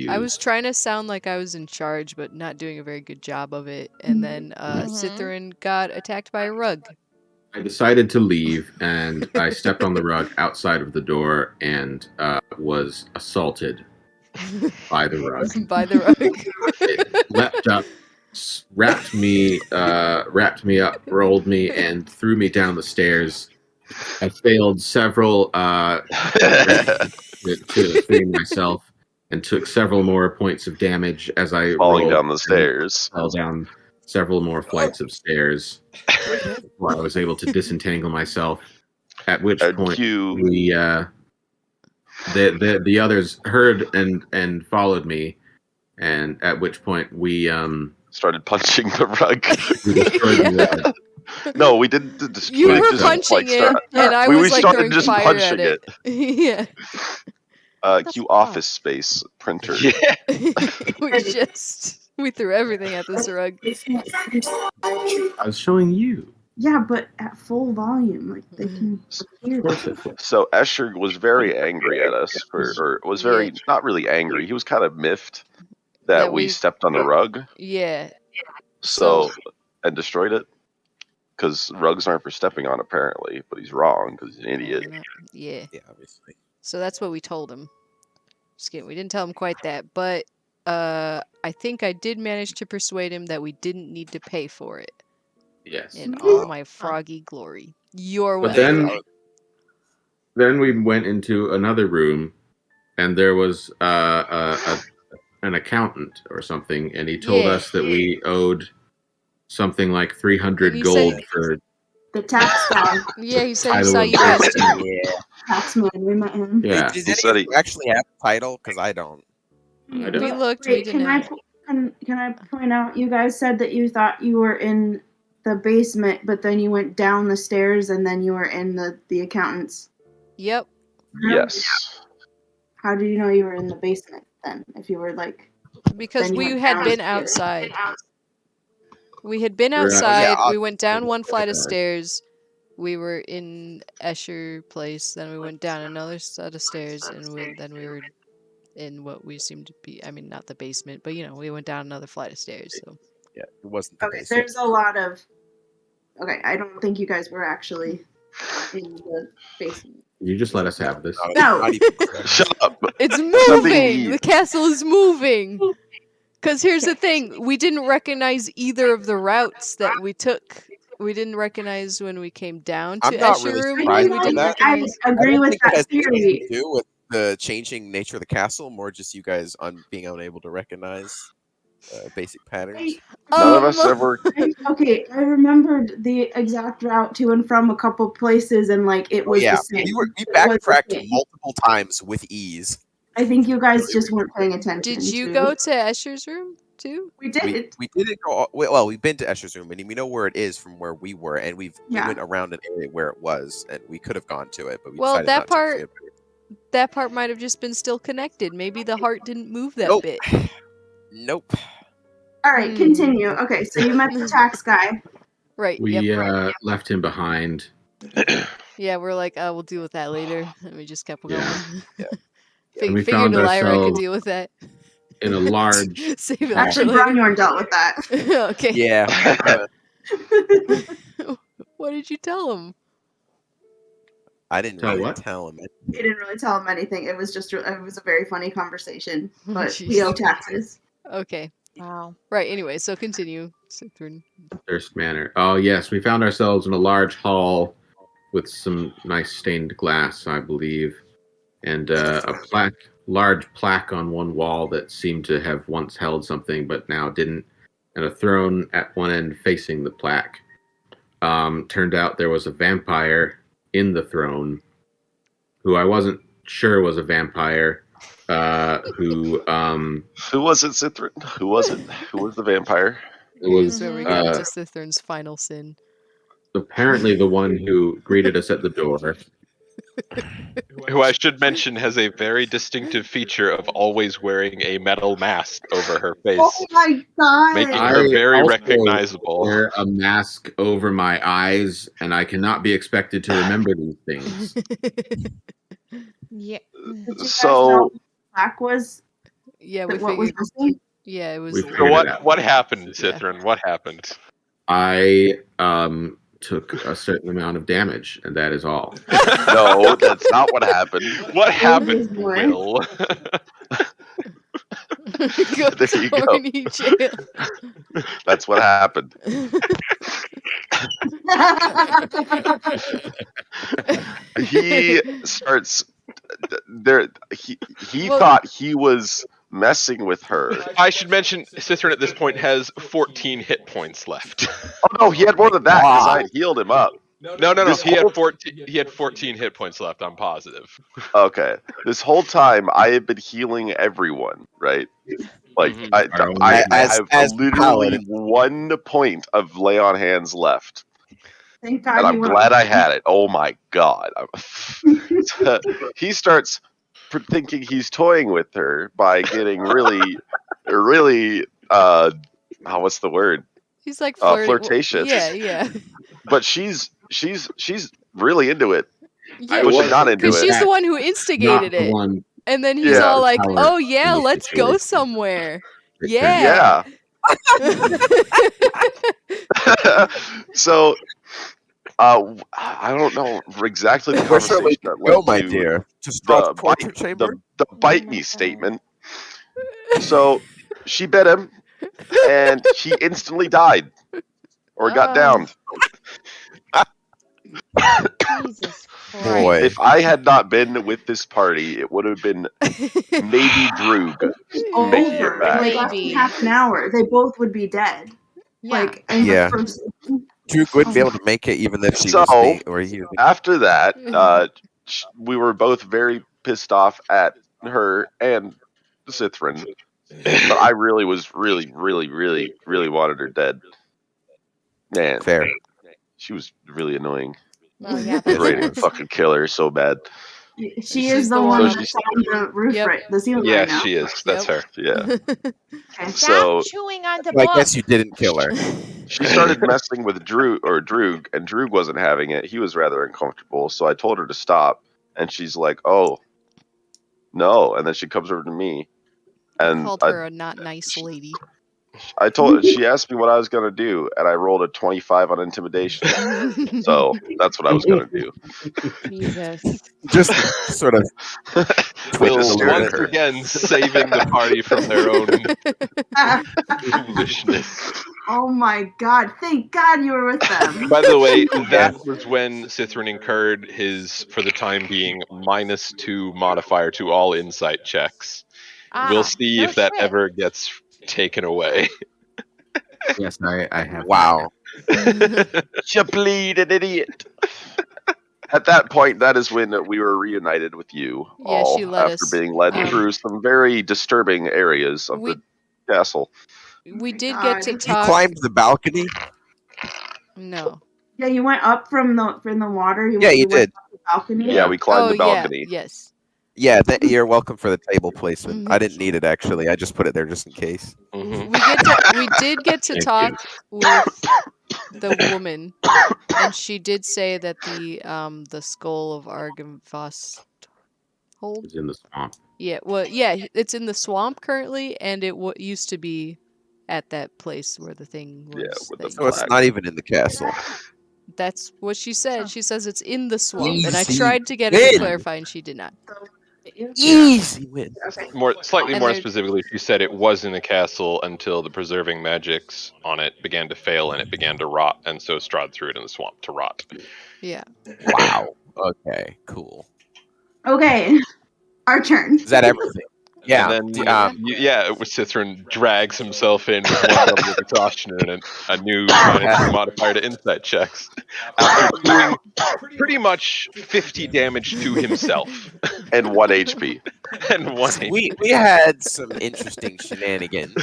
I was trying to sound like I was in charge, but not doing a very good job of it. And then Cithrin got attacked by a rug. I decided to leave, and I stepped on the rug outside of the door and was assaulted by the rug. By the rug. It leapt up, wrapped me up, rolled me, and threw me down the stairs. I failed several to free myself, and took several more points of damage as I Falling rolled down the and stairs. fell down several more flights of stairs before I was able to disentangle myself. At which And point you, the others heard and followed me, and at which point we started punching the rug. we destroyed the rug. No, we didn't. You we were just, punching it, and I we was like started throwing just fire punching at it. Yeah. Cue Office Space printer. Yeah. we threw everything at this rug. I was showing you. Yeah, but at full volume, like they can hear. So Escher was very angry at us, not really angry. He was kind of miffed that we stepped on the rug. Yeah. So and destroyed it. Because rugs aren't for stepping on, apparently. But he's wrong, because he's an idiot. Yeah. Yeah, obviously. So that's what we told him. Just kidding. We didn't tell him quite that, but I think I did manage to persuade him that we didn't need to pay for it. Yes. In all my froggy glory. Your way. But then we went into another room, and there was an accountant or something, and he told us that we owed something like 300 gold for the tax guy. Yeah, he said he saw you guys too. Yeah. Taxman, we met him. Yeah. Does anyone actually have a title? Because I don't. We looked. Wait, we didn't. Can I point out? You guys said that you thought you were in the basement, but then you went down the stairs, and then you were in the accountant's. Yep. Yes. How do you know you were in the basement then? If you were like. Because we had been outside. We had been outside. We went down one flight of stairs. We were in Escher Place. Then we went down another set of stairs, and then we were in what we seemed to be. I mean, not the basement, but we went down another flight of stairs. So. Yeah, it wasn't the basement. There's a lot of. Okay, I don't think you guys were actually in the basement. You just let us have this. No. Shut up. It's moving. The castle is moving. Because here's the thing, we didn't recognize either of the routes that we took. We didn't recognize when we came down to Escher Room. I agree with that theory. To do with the changing nature of the castle, more just you guys on being unable to recognize basic patterns. None of us ever. Okay, I remembered the exact route to and from a couple places, and it was the same. We backtracked multiple times with ease. I think you guys just weren't paying attention. Did you go to Escher's room too? We did. We didn't go. Well, we've been to Escher's room, and we know where it is from where we were, and we went around an area where it was, and we could have gone to it, but we decided not to. That part might have just been still connected. Maybe the heart didn't move that bit. Nope. All right, continue. Okay, so you met the tax guy. Right. We left him behind. Yeah, we're like, we'll deal with that later, and we just kept going. Yeah. Figured Lyra could deal with that. In a large. Save it Actually, Brownyorn dealt with that. Okay. Yeah. What did you tell him? I didn't really tell him. You didn't really tell him anything. It was just it was a very funny conversation. But we owe taxes. Okay. Wow. Right. Anyway, so continue. Thirst Manor. Oh yes, we found ourselves in a large hall with some nice stained glass, I believe, and a large plaque on one wall that seemed to have once held something but now didn't, and a throne at one end facing the plaque. Turned out there was a vampire in the throne, who I wasn't sure was a vampire. Who was it, Cithrin? Who was it? Who was the vampire? It was where we got to Cithrin's final sin. Apparently the one who greeted us at the door. Who I should mention has a very distinctive feature of always wearing a metal mask over her face. Oh my god! Making her very recognizable. I wear a mask over my eyes, and I cannot be expected to remember these things. Yeah. So plaque was. Yeah, we what was figured. missing? Yeah, it was. So what happened, Cithrin? What happened? I took a certain amount of damage, and that is all. No, that's not what happened. What happened, Will? There you go. Jail. That's what happened. He starts there. He thought he was messing with her. I should mention Cithrin at this point has 14 hit points left. Oh no, he had more than that because I had healed him up. No. He had 14 hit points left. I'm positive. Okay. This whole time I had been healing everyone, right? Like Mhm. I As have literally paladin. 1 point of lay on hands left, Thank God and he I'm went. glad I had it. Oh my god! He starts thinking he's toying with her by getting really, really. What's the word? He's like flirting. Flirtatious. Yeah. But she's really into it. Yeah. But she's not into Because it. she's the one who Not instigated the it. one. And then he's Yeah. all like, Power oh in yeah, this let's go situation. somewhere. Right Yeah. So I don't know exactly the Where shall we conversation that go, led my to dear? To Strahd's the torture chamber? the Oh bite my me God. statement. So she bit him, and he instantly died or got downed. Jesus Christ. Boy. If I had not been with this party, it would have been maybe Droog making it Over. back. Like after Maybe. half an hour, they both would be dead. Yeah. Like in Yeah. the first. Drew wouldn't be able to make it even if she So was being, or he was being, after that, we were both very pissed off at her and Sithrin, but I really was really wanted her dead. Man, fair. she was really annoying. Oh yeah, I was Yes, ready she to was. fucking kill her so bad. She She's is the the one one. that's on the roof, Yep. right? The ceiling right Yes, now. she is. That's her. Yeah. Okay. Stop So chewing on the So I book. guess you didn't kill her. she started messing with Droog, and Droog wasn't having it. He was rather uncomfortable, so I told her to stop, and she's like, "Oh, no," and then she comes over to me, and Called her a not nice lady. she asked me what I was gonna do, and I rolled a 25 on intimidation. So that's what I was gonna do. Jesus. Just sort of twitch Just a Will little once bit. again saving the party from their own foolishness. Oh my God! Thank God you were with them. By the way, that was when Sithrin incurred his, for the time being, -2 modifier to all insight checks. We'll see no if that shit. ever gets taken away. Yes, I have. Wow. You bleeding idiot. At that point, that is when we were reunited with you Yeah, she all let after us. being led through some very disturbing areas of We the castle. we my did God. get to You talk. climbed the balcony? No. Yeah, you went up from the water. Yeah, you went did. up the balcony. Yeah, we climbed Oh the balcony. yeah. Yes. Yeah, you're welcome for the table placement. I didn't need it actually. I just put it there just in case. Mhm. We did get to Thank talk you. with the woman, and she did say that the skull of Argynvost hold. It's in the swamp. Yeah, well, yeah, it's in the swamp currently, and it used to be at that place where the thing was. Yeah, with the that So you- it's not even in the castle. That's what she said. She says it's in the swamp, and I Easy tried to get her to win. clarify, and she did not. Easy win. Slightly And more they're- specifically, she said it was in the castle until the preserving magics on it began to fail and it began to rot, and so Strahd threw it in the swamp to rot. Yeah. Wow. Okay, cool. Okay, our turn. Is that everything? Yeah. And then, Sithrin drags himself in with one level of exhaustion and a new -2 modifier to insight checks after doing pretty much 50 damage to himself. And 1 HP. And one we had some interesting shenanigans.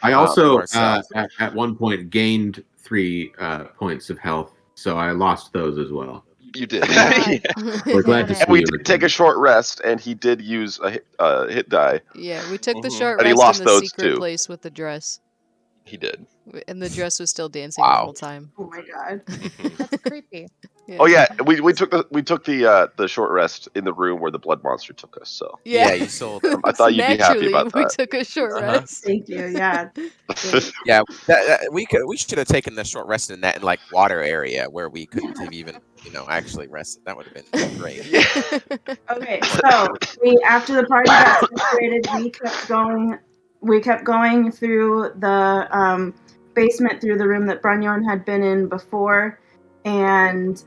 I also ourselves. at one point gained 3 points of health, so I lost those as well. You did. We're glad to And see And we you did again. take a short rest, and he did use a hit die. Yeah, we took the Mhm. short And he rest in lost the those secret too. place with the dress, He did. and the dress was still dancing the Wow. whole time. Oh my God. That's creepy. Yeah. Oh yeah, we took the short rest in the room where the blood monster took us. So Yeah, you sold. I thought you'd be happy Naturally, about we that. took a short Uh-huh. rest. Thank you. Yeah. Yeah, we should have taken the short rest in that like water area where we couldn't have even actually rested. That would have been great. Okay, so after the party got separated, we kept going. We kept going through the basement, through the room that Brunyorn had been in before, and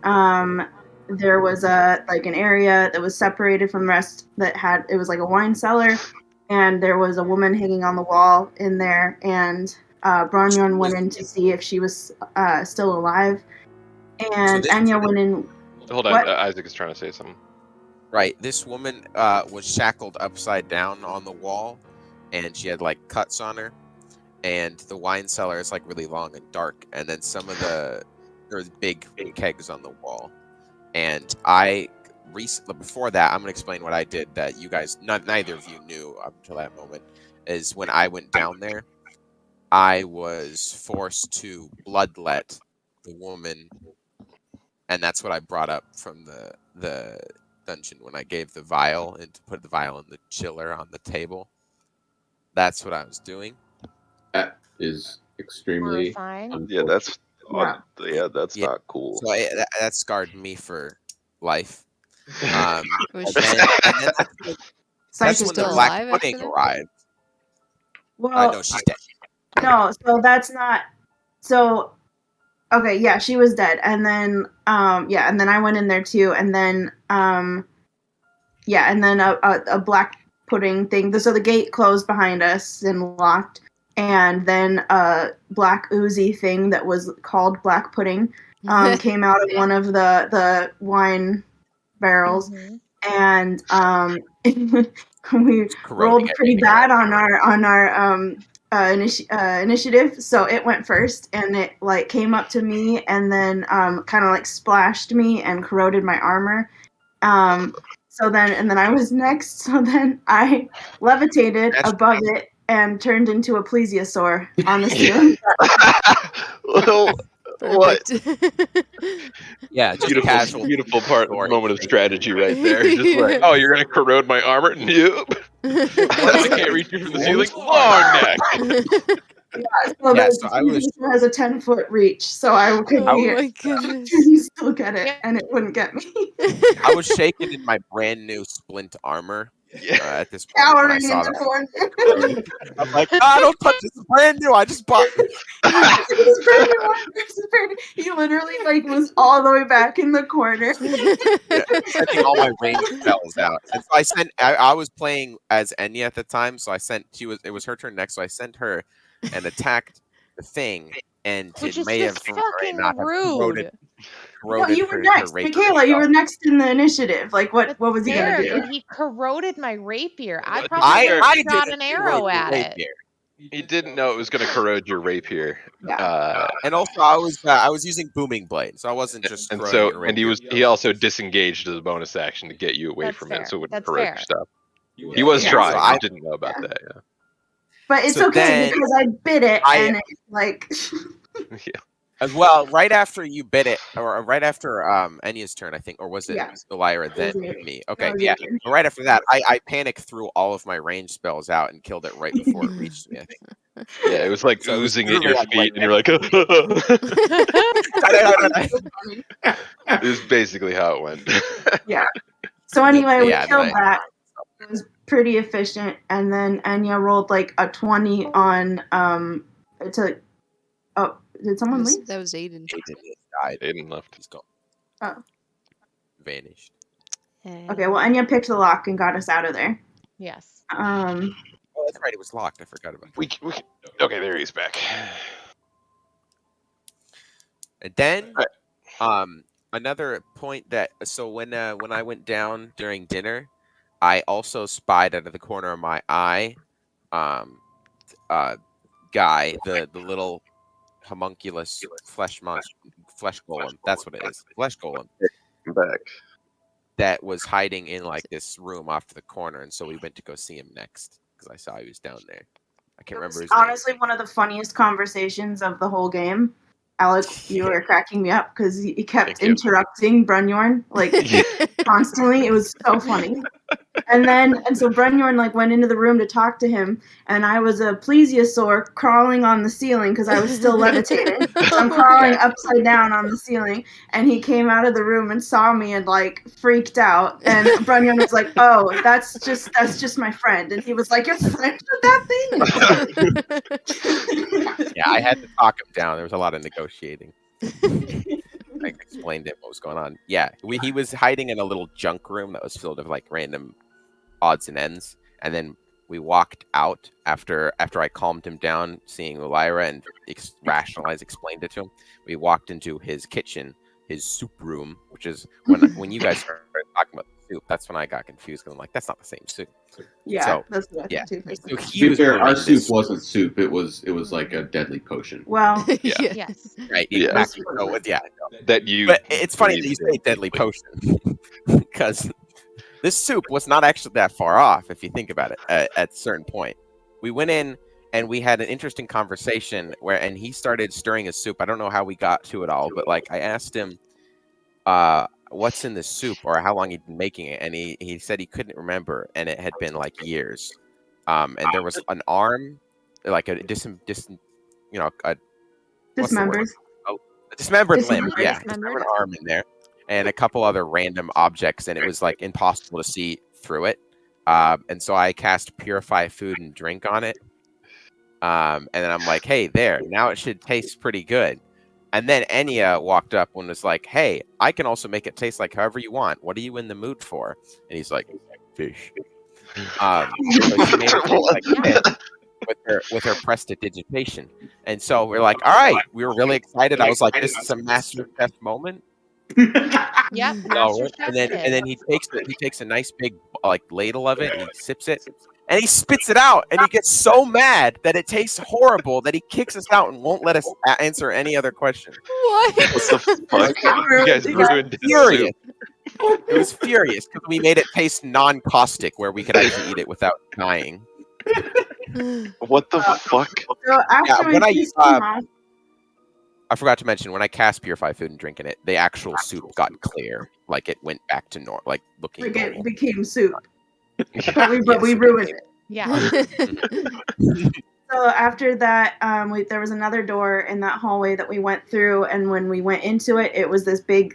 there was an area that was separated from the rest it was like a wine cellar, and there was a woman hanging on the wall in there, and Brunyorn went in to see if she was still alive, and Anya went in. Hold on, What? Isaac is trying to say something. Right, this woman was shackled upside down on the wall, and she had like cuts on her, and the wine cellar is like really long and dark, and then there's big kegs on the wall. And before that, I'm gonna explain what I did that you guys, neither of you knew up until that moment. Is when I went down there, I was forced to bloodlet the woman, and that's what I brought up from the dungeon when I gave the vial and to put the vial in the chiller on the table. That's what I was doing. That is extremely Horrifying. Yeah, that's Yeah. that's Yeah. not cool. So that scarred me for life. Was And she then that's when Psychic the still black alive pudding after that? arrived. Well, No, she's dead. no, so that's not. So, okay, yeah, she was dead, and then yeah, and then I went in there too, and then yeah, and then a black pudding thing. So the gate closed behind us and locked, and then a black oozy thing that was called black pudding came out of one of the wine barrels, and we rolled pretty bad on our initiative, so it went first, and it like came up to me and then kind of like splashed me and corroded my armor. So then I was next. So then I levitated above it and turned into a plesiosaur on the ceiling. Well, what? Perfect. Yeah, just casual. Beautiful moment of strategy right there. Just like, oh, you're gonna corrode my armor? Nope. I can't reach you from the ceiling. Long neck. So Yeah, the so I was- plesiosaur has a 10-foot reach, so I could Oh be my goodness. you still get it, and it wouldn't get me. I was shaking in my brand new splint armor at this point when I Cowering in saw the that. corner. I'm like, don't touch this. It's brand new. I just bought this. It's brand new one. It's brand new. He literally like was all the way back in the corner. Yeah, sending all my range spells out. And so I was playing as Enya at the time, so it was her turn next, so I sent her and attacked the thing, and Which it is may have just or may fucking not have rude. No, you were her next. rapier Michaela, you spell. were next in the initiative. Like, what That's was he gonna fair, do? but he corroded my rapier. I Well, probably would I have shot didn't an corrode arrow your at it. rapier. He didn't know it was gonna corrode your rapier. Yeah. And also, I was using booming blade, so I wasn't just And corroding so, your and rapier. he also disengaged as a bonus action to get you away That's from fair. it, so it wouldn't That's corrode fair. your stuff. He was Yeah, trying. so I I- didn't know about that. Yeah. But it's So okay then because I bit it I- and it like Yeah. As well, right after you bit it, or right after Enya's turn, I think, or was it Yeah. Lyra then It was me? that Okay, was yeah. your turn. But right after that, I panicked through all of my range spells out and killed it right before it reached me. I think. Yeah, it was like So it was oozing at your literally feet, and you're like, it was basically how it went. Yeah. So anyway, we Yeah, and then killed that. It was pretty efficient, and then Enya rolled like a 20 on to did someone leave? That was Aiden. Aiden died. Aiden left. He's gone. Oh. Vanished. Okay, well Enya picked the lock and got us out of there. Yes. Oh, that's right. It was locked. I forgot about that. Okay, there he's back. And then, another point that when I went down during dinner, I also spied out of the corner of my eye, guy, the little homunculus flesh golem. That's what it is, flesh golem. I'm back. That was hiding in like this room off to the corner, and so we went to go see him next because I saw he was down there. I can't remember his name. Honestly, one of the funniest conversations of the whole game. Alec, you were cracking me up because he kept interrupting Brunyorn like constantly. It was so funny. And so Brunyorn like went into the room to talk to him, and I was a plesiosaur crawling on the ceiling because I was still levitating. So I'm crawling upside down on the ceiling, and he came out of the room and saw me and like freaked out. And Brunyorn was like, "Oh, that's just my friend," and he was like, "You're friends with that thing?" Yeah, I had to talk him down. There was a lot of negotiating. I explained to him what was going on. Yeah, he was hiding in a little junk room that was filled with like random odds and ends, and then we walked out after I calmed him down, seeing Lyra and explained it to him. We walked into his kitchen, his soup room, which is when you guys started talking about soup. That's when I got confused. 'Cause I'm like, that's not the same soup. Yeah, So, that's what I yeah. thought too. So To he be was fair, our brewing soup this, wasn't soup. It was like a deadly potion. Well, Yeah. Yes. right? Yeah. Exactly. So, yeah. That you. But it's funny that you breathed say in deadly quickly. potion because this soup was not actually that far off if you think about it at a certain point. We went in and we had an interesting conversation and he started stirring his soup. I don't know how we got to it all, but like I asked him what's in the soup or how long he'd been making it, and he said he couldn't remember, and it had been like years. And there was an arm, like a a what's the word? dismembers. A dismembered limb, Dismembered. yeah, Dismembered. dismembered arm in there, and a couple other random objects, and it was like impossible to see through it. And so I cast Purify Food and Drink on it. And then I'm like, hey, there, now it should taste pretty good. And then Enya walked up and was like, hey, I can also make it taste like however you want. What are you in the mood for? And he's like, fish. So she made it taste like fish with her prestidigitation. And so we're like, all right, we were really excited. I was like, this is a master chef moment. Yep. No, Master Chef and then he takes a nice big like ladle of it and he sips it and he spits it out and he gets so mad that it tastes horrible that he kicks us out and won't let us answer any other question. What the fuck? You guys ruined his Furious. soup. It was furious because we made it taste non-caustic where we could actually eat it without dying. What the fuck? So after we when pissed him off, I forgot to mention when I cast Purify Food and Drink in it, the actual soup got clear, like it went back to normal, like looking like normal. it became soup, but we Yes, it ruined it. Yeah. So after that, there was another door in that hallway that we went through, and when we went into it, it was this big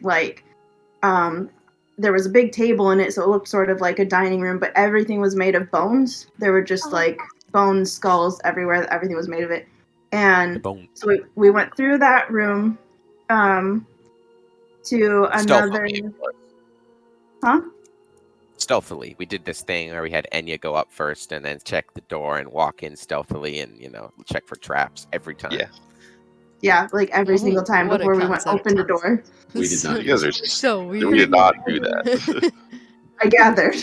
there was a big table in it, so it looked sort of like a dining room, but everything was made of bones. There were just like bones, skulls everywhere. Everything was made of it. And so we went through that room to another. Stealthily. We did this thing where we had Enya go up first and then check the door and walk in stealthily and, check for traps every time. Yeah. Yeah, like every single time what a before we went concept. open the door. We did not. You guys are So weird. We did not do that. I gathered.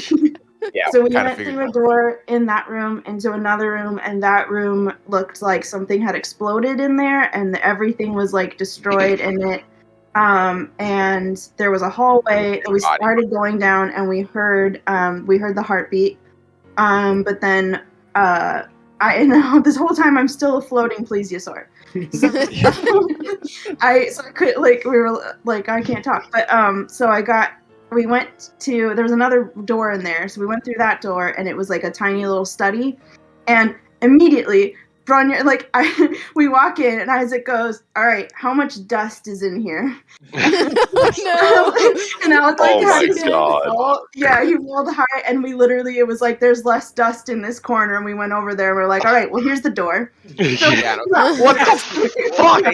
Yeah, So we kinda went figured through a door in that room into another room, and that room looked like something had exploded in there, and everything was like destroyed in it. And there was a hallway that we started going down, and we heard the heartbeat. But then I know this whole time I'm still a floating plesiosaur. So I could we were like I can't talk, but we went to there was another door in there, so we went through that door, and it was like a tiny little study, and immediately we walk in and Isaac goes, all right, how much dust is in here? No. And Alec Oh my had God. roll. Yeah, he rolled high, and it was like there's less dust in this corner, and we went over there and we're like, all right, well here's the door. So Yeah, What the fuck?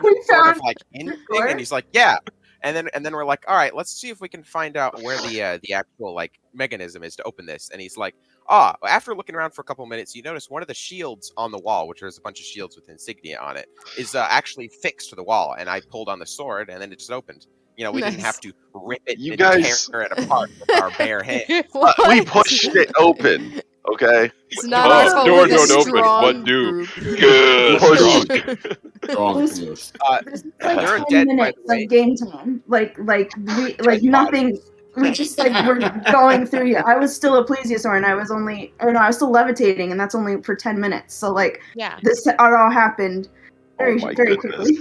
we sort found of like anything, and he's like, yeah. And then we're like, all right, let's see if we can find out where the actual like mechanism is to open this. And he's like, after looking around for a couple minutes, you notice one of the shields on the wall, which there's a bunch of shields with insignia on it, is actually fixed to the wall. And I pulled on the sword, and then it just opened. We didn't have to rip it You and guys- tear it apart with our bare hands. We pushed it open. Okay. It's not our fault door with a not open. strong What do? group. Good. Push. Strong This- push. There's They're 10 dead, by minutes the way. of game time. Nothing. We just we're going through here. I was still a plesiosaur, and I was still levitating, and that's only for 10 minutes. So Yeah. this all happened very Oh my very goodness. quickly.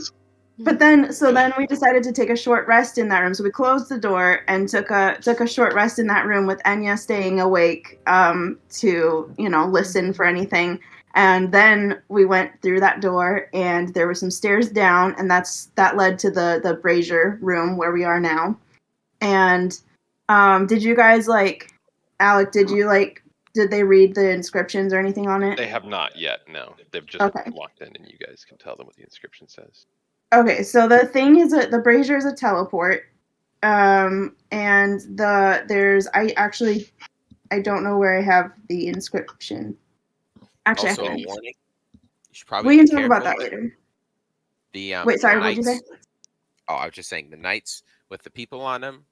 But then we decided to take a short rest in that room. So we closed the door and took a short rest in that room with Enya staying awake to listen for anything. And then we went through that door, and there were some stairs down, and that led to the brazier room where we are now. And did you guys Alec? Did they read the inscriptions or anything on it? They have not yet. No, they've just Okay. walked in, and you guys can tell them what the inscription says. Okay, so the thing is that the brazier is a teleport, and I don't know where I have the inscription. Actually, Also, I a can. warning. You should probably We can be talk about careful. that later. The Wait, sorry, the what did you say? knights- Oh, I was just saying the knights with the people on them.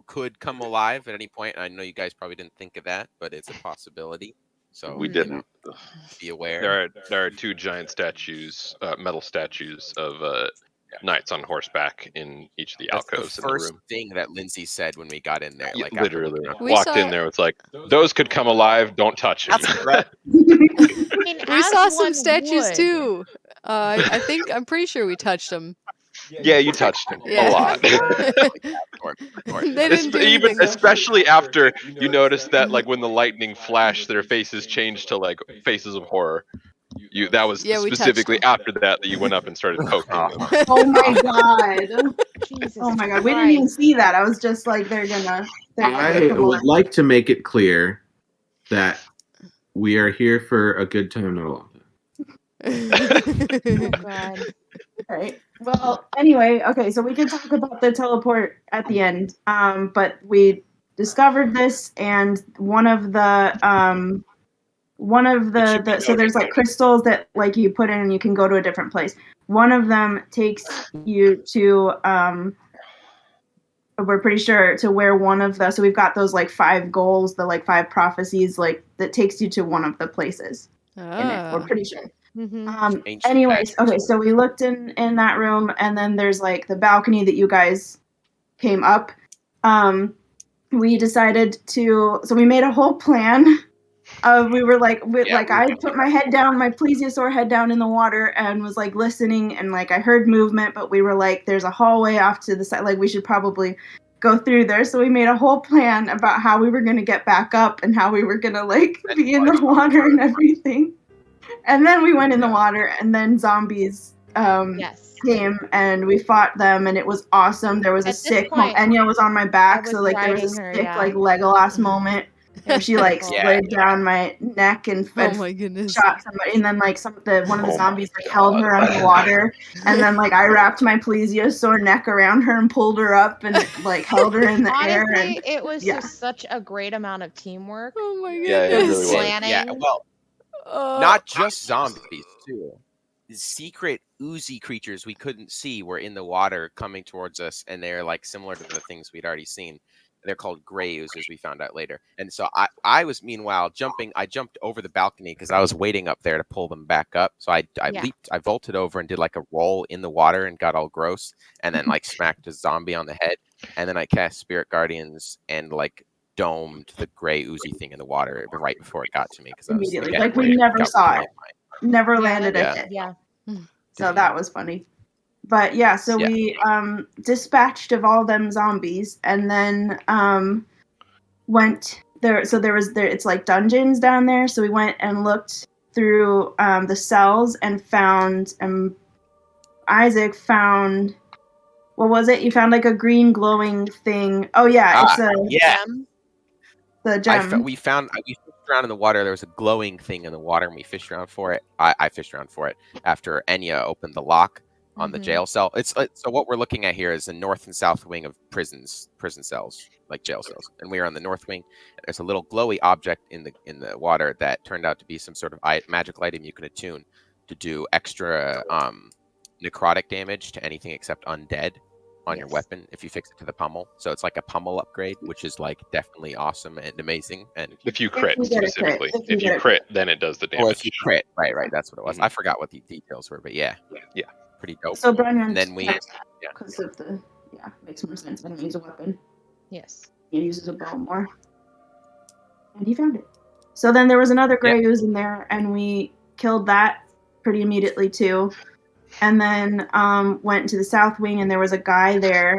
could come alive at any point. I know you guys probably didn't think of that, but it's a possibility. So We didn't. Be aware. There are two giant statues, metal statues of knights on horseback in each of the alcoves the in the first room. thing that Lindsay said when we got in there, like Literally after walked in there, it's like, those could come alive. Don't touch them. That's right. I mean, We as saw some one statues would. too. I'm pretty sure we touched them. Yeah, you touched them Yeah. a lot. They didn't do anything, though. Especially after you noticed that, like, when the lightning flashed, their faces changed to like faces of horror. That was Yeah, we touched specifically them. after that you went up and started poking them. Oh my god. Jesus Oh my god. We didn't even Christ. see that. I was just like, they're gonna I come would on. like to make it clear that we are here for a good time, not a long time. Oh god. All right. Well, anyway, okay, so we can talk about the teleport at the end. But we discovered this, and one of the so there's like crystals that like you put in and you can go to a different place. One of them takes you to we're pretty sure to where one of the, so we've got those like 5 goals, the like 5 prophecies, like that takes you to one of the places in it. We're pretty sure. Anyways, okay, so we looked in that room, and then there's like the balcony that you guys came up. We decided to, so we made a whole plan. We were like, I put my head down, my plesiosaur head down in the water, and was like listening, and like I heard movement, but we were like, there's a hallway off to the side, like we should probably go through there. So we made a whole plan about how we were gonna get back up and how we were gonna like be in the water and everything. And then we went in the water, and then zombies came, and we fought them, and it was awesome. There was a sick, Enya was on my back, so like there was a sick like Legolas moment where she like slid down my neck and my goodness, shot somebody, and then like one of the zombies like held her underwater, and then like I wrapped my plesiosaur neck around her and pulled her up and like held her in the air. Honestly, And it was just such a great amount of teamwork. Oh my goodness. Yeah, it really was. Planning. Yeah, well, not just zombies too. The secret oozy creatures we couldn't see were in the water coming towards us, and they're like similar to the things we'd already seen. They're called gray oozes, we found out later. And so I was meanwhile I jumped over the balcony because I was waiting up there to pull them back up. So I leaped, I vaulted over and did like a roll in the water and got all gross, and then like smacked a zombie on the head, and then I cast Spirit Guardians and like domed the gray oozy thing in the water right before it got to me, because I was immediately, again, like we never saw it, never landed yeah. it. Yeah. So that was funny. But yeah, so we dispatched of all them zombies, and then went there. So it's like dungeons down there. So we went and looked through the cells and found Isaac found, what was it? You found like a green glowing thing. Oh yeah, it's a gem. The gem. We fished around in the water. There was a glowing thing in the water, and we fished around for it. I fished around for it after Enya opened the lock on the jail cell. So what we're looking at here is the north and south wing of prison cells, like jail cells, and we are on the north wing. There's a little glowy object in the water that turned out to be some sort of magical item you can attune to do extra necrotic damage to anything except undead on your weapon if you fix it to the pummel. So it's like a pummel upgrade, which is like definitely awesome and amazing. And if you crit specifically, if you crit, then it does the damage. Or if you crit, right, that's what it was. I forgot what the details were, but yeah, pretty dope. So Brennan, and then we because of the makes more sense. I don't use a weapon. Yes, he uses a bow more, and he found it. So then there was another gray ooze in there, and we killed that pretty immediately too. And then went to the south wing, and there was a guy there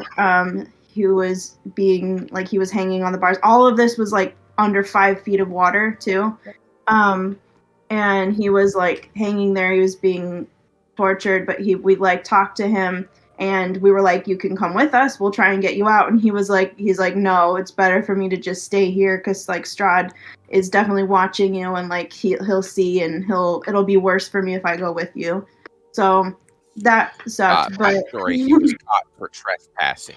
who was being like, he was hanging on the bars. All of this was like under 5 feet of water too, and he was like hanging there. He was being tortured, but we like talked to him, and we were like, you can come with us, we'll try and get you out. And he's like, no, it's better for me to just stay here, because like Strahd is definitely watching you, and like he'll see, and it'll be worse for me if I go with you. So that sucked. But he was caught for trespassing.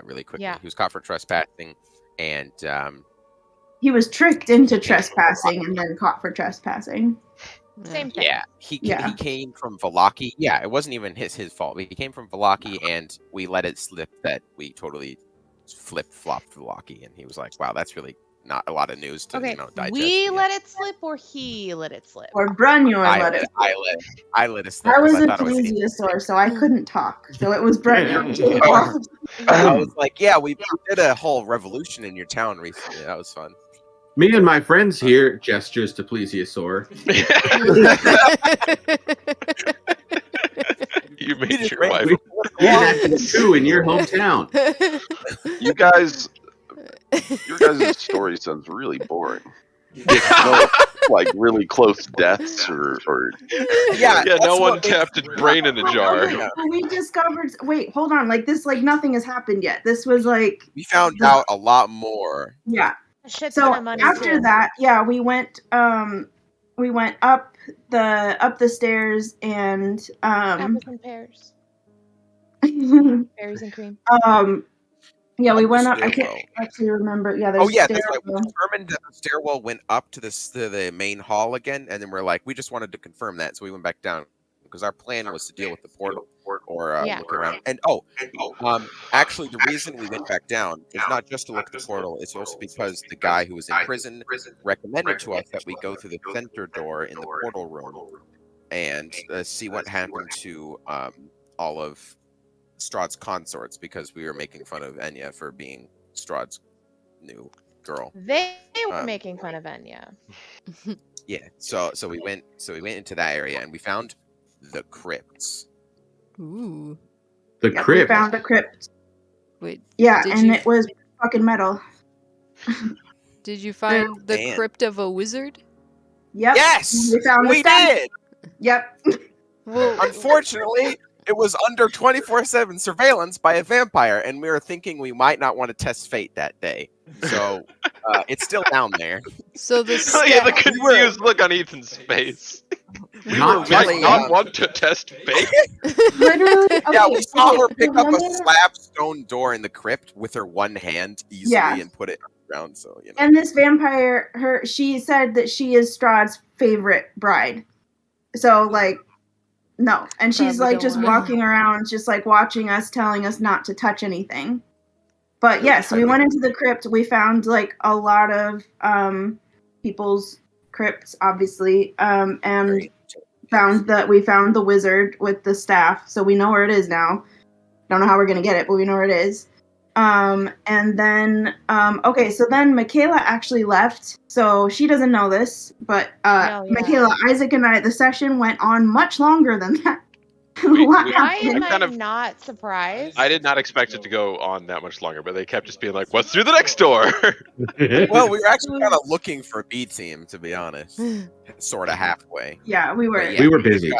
Really quickly, he was caught for trespassing, and he was tricked into trespassing and then caught for trespassing. Same thing. Yeah, he came from Vallaki. Yeah, it wasn't even his fault. He came from Vallaki, and we let it slip that we totally flip-flopped Vlaki, and he was like, wow, that's really not a lot of news to digest. We let it slip, or he let it slip? Or Brunyor let it slip. I let it slip. I was a thought it was plesiosaur, so I couldn't talk. So it was Brunyor. I was like, yeah, we did a whole revolution in your town recently. That was fun. Me and my friends here, gestures to Plesiosaur. You made your wife. We had 2 in your hometown. You guys, your guys' story sounds really boring. No, like really close deaths or yeah, no one kept a brain in a jar. Okay, so we discovered. Wait, hold on. Like this, like nothing has happened yet. This was like we found out a lot more. Yeah. Shit So ton of money after too. that, yeah, we went up the stairs and Apples and pears, berries and cream. yeah, we Up went the up. I can't stairwell. actually remember. Yeah, there's Oh yeah, a that's right. We stairwell. determined that the stairwell went up to the main hall again, and then we're like, we just wanted to confirm that, so we went back down because our plan was to deal with the portal or look around. And actually, the reason we went back down is not just to look at the portal; it's also because the guy who was in prison recommended to us that we go through the center door in the portal room and see what happened to all of Strahd's consorts, because we were making fun of Enya for being Strahd's new girl. They were making fun of Enya. Yeah, so we went into that area and we found the crypts. Ooh. The Yeah, crypt. we found the crypt. Wait. Yeah, did and you, it was fucking metal. Did you find the crypt of a wizard? Yep. Yes, we found we did. Yep. Well, unfortunately, it was under 24/7 surveillance by a vampire, and we were thinking we might not want to test fate that day. So it's still down there. So the Oh yeah, the confused look on Ethan's face. We Not were really not want to test fate. Literally. Yeah, Okay, we saw her pick up a remember- slab stone door in the crypt with her one hand easily Yeah. and put it on the ground. So And this vampire, she said that she is Strahd's favorite bride. So like, no, and she's Probably like just don't wanna- walking around, just like watching us, telling us not to touch anything. But yes, we went into the crypt. We found like a lot of people's crypts, obviously, and we found the wizard with the staff, so we know where it is now. Don't know how we're gonna get it, but we know where it is. And then okay, so then Michaela actually left, so she doesn't know this, but Michaela, Isaac, and I, the session went on much longer than that. Why am I not surprised? I did not expect it to go on that much longer, but they kept just being like, "What's through the next door?" Well, we were actually kind of looking for a B team, to be honest, sort of halfway. Yeah, we were. We were busy.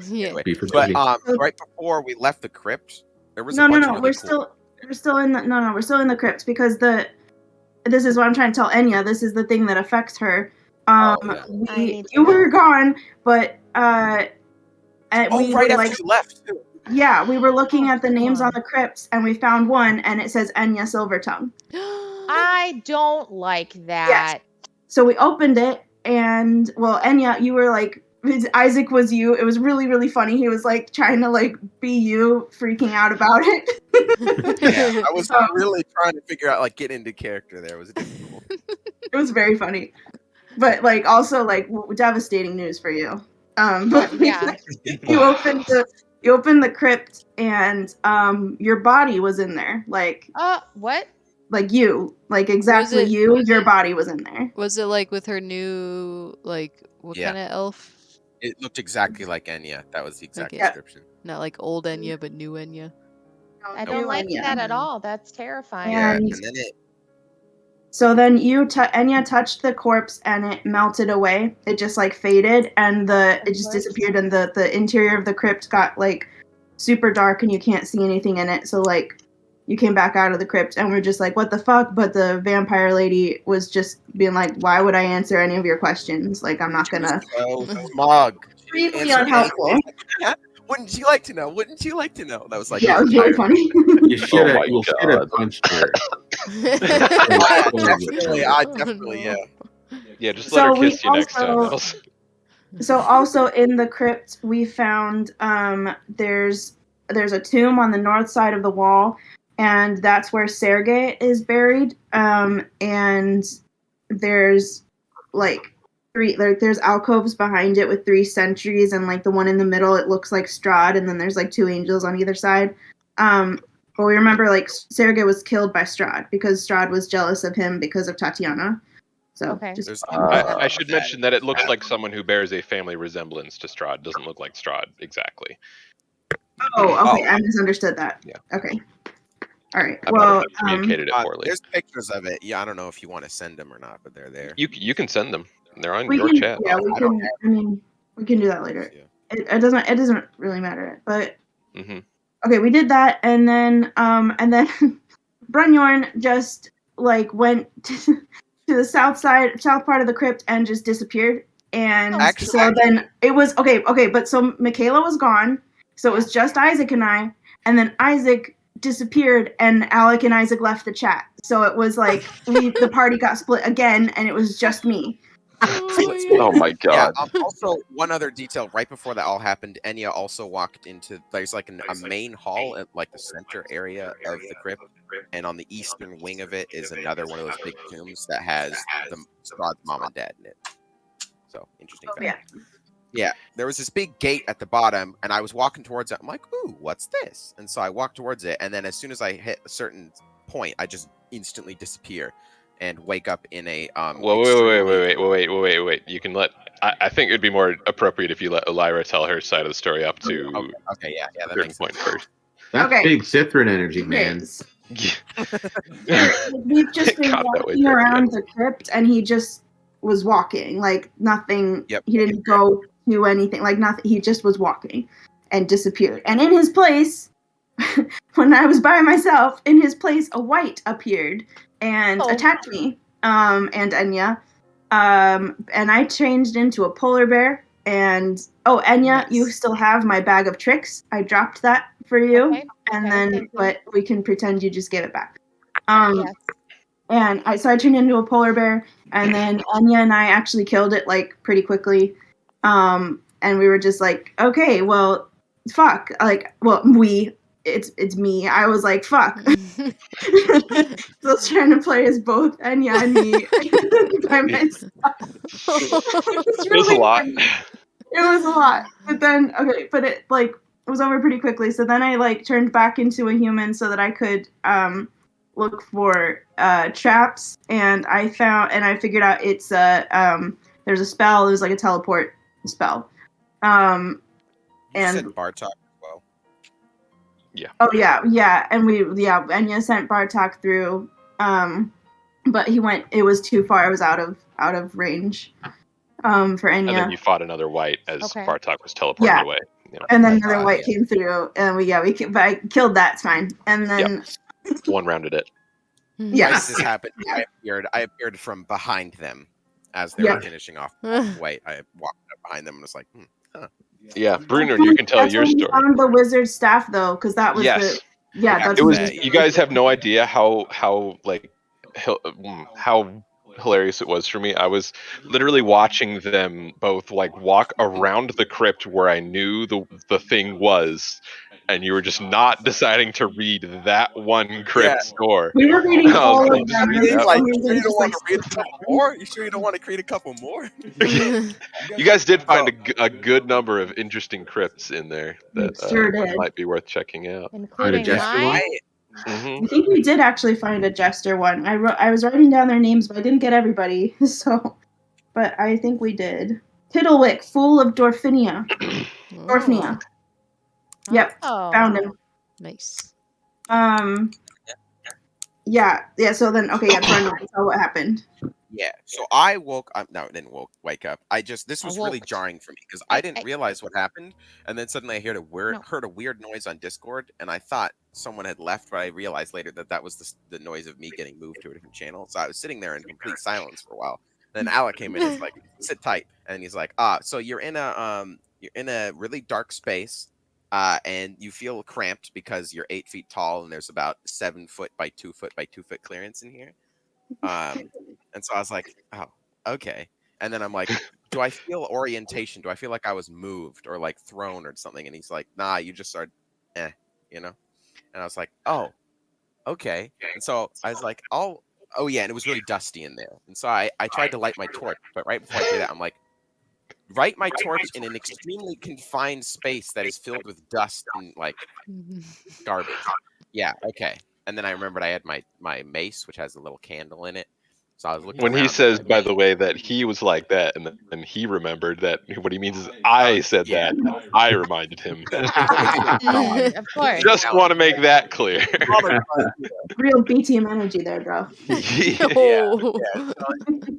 Anyway, Busy. but right before we left the crypt, there was no, a bunch no, of no. really We're still in the we're still in the crypt because this is what I'm trying to tell Enya. This is the thing that affects her. You were gone, but right were, after you left too. Yeah, we were looking at the names on the crypts, and we found one, and it says Enya Silvertongue. I don't like that. Yes. So we opened it, and well, Enya, you were like, Isaac was you. It was really, really funny. He was like trying to like be you, freaking out about it. Yeah, I was really trying to figure out like get into character. There was difficult. It was very funny, but like also like devastating news for you. But yeah, you opened the crypt, and your body was in there. Like what? Like you, like exactly your body was in there. Was it like with her new like what kind of elf? It looked exactly like Enya. That was the exact description. Not like old Enya, but new Enya. I don't like that at all. That's terrifying. And then it. So then Enya touched the corpse, and it melted away. It just like faded, and it just disappeared, and the interior of the crypt got like super dark, and you can't see anything in it. So like you came back out of the crypt, and we're just like, what the fuck? But the vampire lady was just being like, why would I answer any of your questions? Like, I'm not gonna. So smug. Really unhelpful. Wouldn't you like to know? Wouldn't you like to know? That was like, yeah, it was really funny. You should have punched her. Definitely, yeah. Yeah, just let her kiss you next time. So also in the crypt, we found there's a tomb on the north side of the wall, and that's where Sergei is buried. And there's like there's alcoves behind it with 3 sentries, and like the one in the middle, it looks like Strahd, and then there's like 2 angels on either side. But we remember like Sergei was killed by Strahd because Strahd was jealous of him because of Tatiana. So I should mention that it looks like someone who bears a family resemblance to Strahd. Doesn't look like Strahd exactly. Oh, okay. I misunderstood that. Yeah. Okay. All right. I Well, might have communicated it poorly. There's pictures of it. Yeah, I don't know if you want to send them or not, but they're there. You can send them. They're on we your can, chat. yeah, we can. I mean, we can do that later. Yeah. It doesn't really matter. But Mm-hmm. okay, we did that, and then Brunyorn just like went to the south part of the crypt and just disappeared. And then it was okay, but so Michaela was gone, so it was just Isaac and I, and then Isaac disappeared, and Alec and Isaac left the chat. So it was like the party got split again, and it was just me. Oh my god. Yeah, also, one other detail, right before that all happened, Enya also walked into, there's like a main hall at like the center area of the crypt, and on the eastern wing of it is another one of those big tombs that has the Strahd's mom and dad in it. So, interesting fact. Yeah, there was this big gate at the bottom, and I was walking towards it. I'm like, ooh, what's this? And so I walked towards it, and then as soon as I hit a certain point, I just instantly disappear and wake up in a wait. You can let. I think it'd be more appropriate if you let Elira tell her side of the story up to. Okay, yeah, that makes point first. That's big Sithrin energy, man. We've just been walking around the crypt, and he just was walking, like nothing. Yep. He didn't go do anything, like nothing. He just was walking and disappeared. And in his place, when I was by myself, in his place, a white appeared and attacked me, and Enya. And I changed into a polar bear. And Enya, you still have my bag of tricks. I dropped that for you, but we can pretend you just gave it back. And I turned into a polar bear, and then Enya and I actually killed it like pretty quickly. And we were just like, okay, well, fuck. Like, well, it's me. I was like, fuck. So I was trying to play as both Enya and me by myself. It was a lot. It was a lot. But then, but it was over pretty quickly. So then I turned back into a human so that I could look for traps, and I figured out it's there's a spell. It was like a teleport spell. And sent Bartok as well. Yeah. Oh yeah, and Enya sent Bartok through, but he went. It was too far. I was out of range. For Enya. And then you fought another white as Bartok was teleporting away. You know? And then another white came through, and but I killed that. It's fine. And then one rounded it. Yes. This happened. I appeared from behind them as they were finishing off. White. I walked up behind them and was like, huh. Yeah, Bruno, you can tell your story. On the wizard staff though, because that was it was. You guys have no idea how hilarious it was for me. I was literally watching them both walk around the crypt where I knew the thing was, and you were just not deciding to read that one crypt door. We were reading all of them. You sure you don't want to read a couple more? You sure you don't want to create a couple more? You guys did find a good number of interesting crypts in there that might be worth checking out. Including mine? I think we did actually find a jester one. I was writing down their names, but I didn't get everybody. But I think we did. Tiddlewick, Fool of Dorfinia. Dorfnia. Yep, found him. Nice. Yeah. So then, tell what happened. Yeah. So I woke up. No, I didn't wake up. This was really jarring for me because I didn't realize what happened, and then suddenly I heard a weird noise on Discord, and I thought someone had left, but I realized later that was the noise of me getting moved to a different channel. So I was sitting there in complete silence for a while. Then Alec came in and was like, "Sit tight," and he's like, so you're in a really dark space. And you feel cramped because you're 8 feet tall and there's about 7 foot by 2 foot by 2 foot clearance in here. And so I was like, oh, okay. And then I'm like, do I feel orientation? Do I feel like I was moved or thrown or something? And he's like, nah, you just started, you know? And I was like, oh, okay. And so I was like, oh yeah, and it was really dusty in there. And so I tried to light my torch, but right before I did that, I'm like, light my torch in an extremely confined space that is filled with dust and like garbage. Yeah, okay. And then I remembered I had my mace, which has a little candle in it. So I was looking When he around, says, like, by the way, that he was like that, and then he remembered that what he means is I said yeah. that, and I reminded him that. Of course. Just want to make that clear. Real B team energy there, bro. Oh.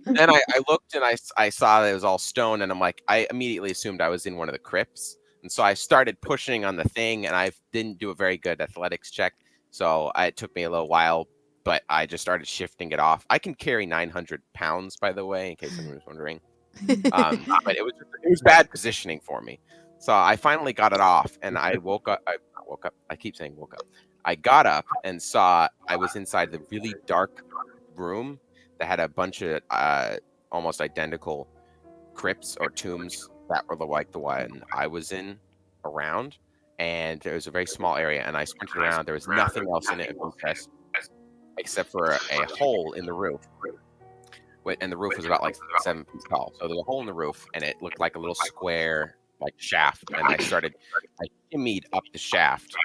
And I looked and I saw that it was all stone, and I'm like, I immediately assumed I was in one of the crypts. And so I started pushing on the thing, and I didn't do a very good athletics check. So it took me a little while, but I just started shifting it off. I can carry 900 pounds, by the way, in case anyone was wondering. But it was bad positioning for me. So I finally got it off, and I woke up. I keep saying woke up. I got up and saw I was inside the really dark room that had a bunch of almost identical crypts or tombs that were like the one I was in around. And there was a very small area, and I sprinted around. There was nothing else in it of interest except for a hole in the roof. And the roof was about like 7 feet tall. So there was a hole in the roof, and it looked like a little square like shaft. And I shimmied up the shaft,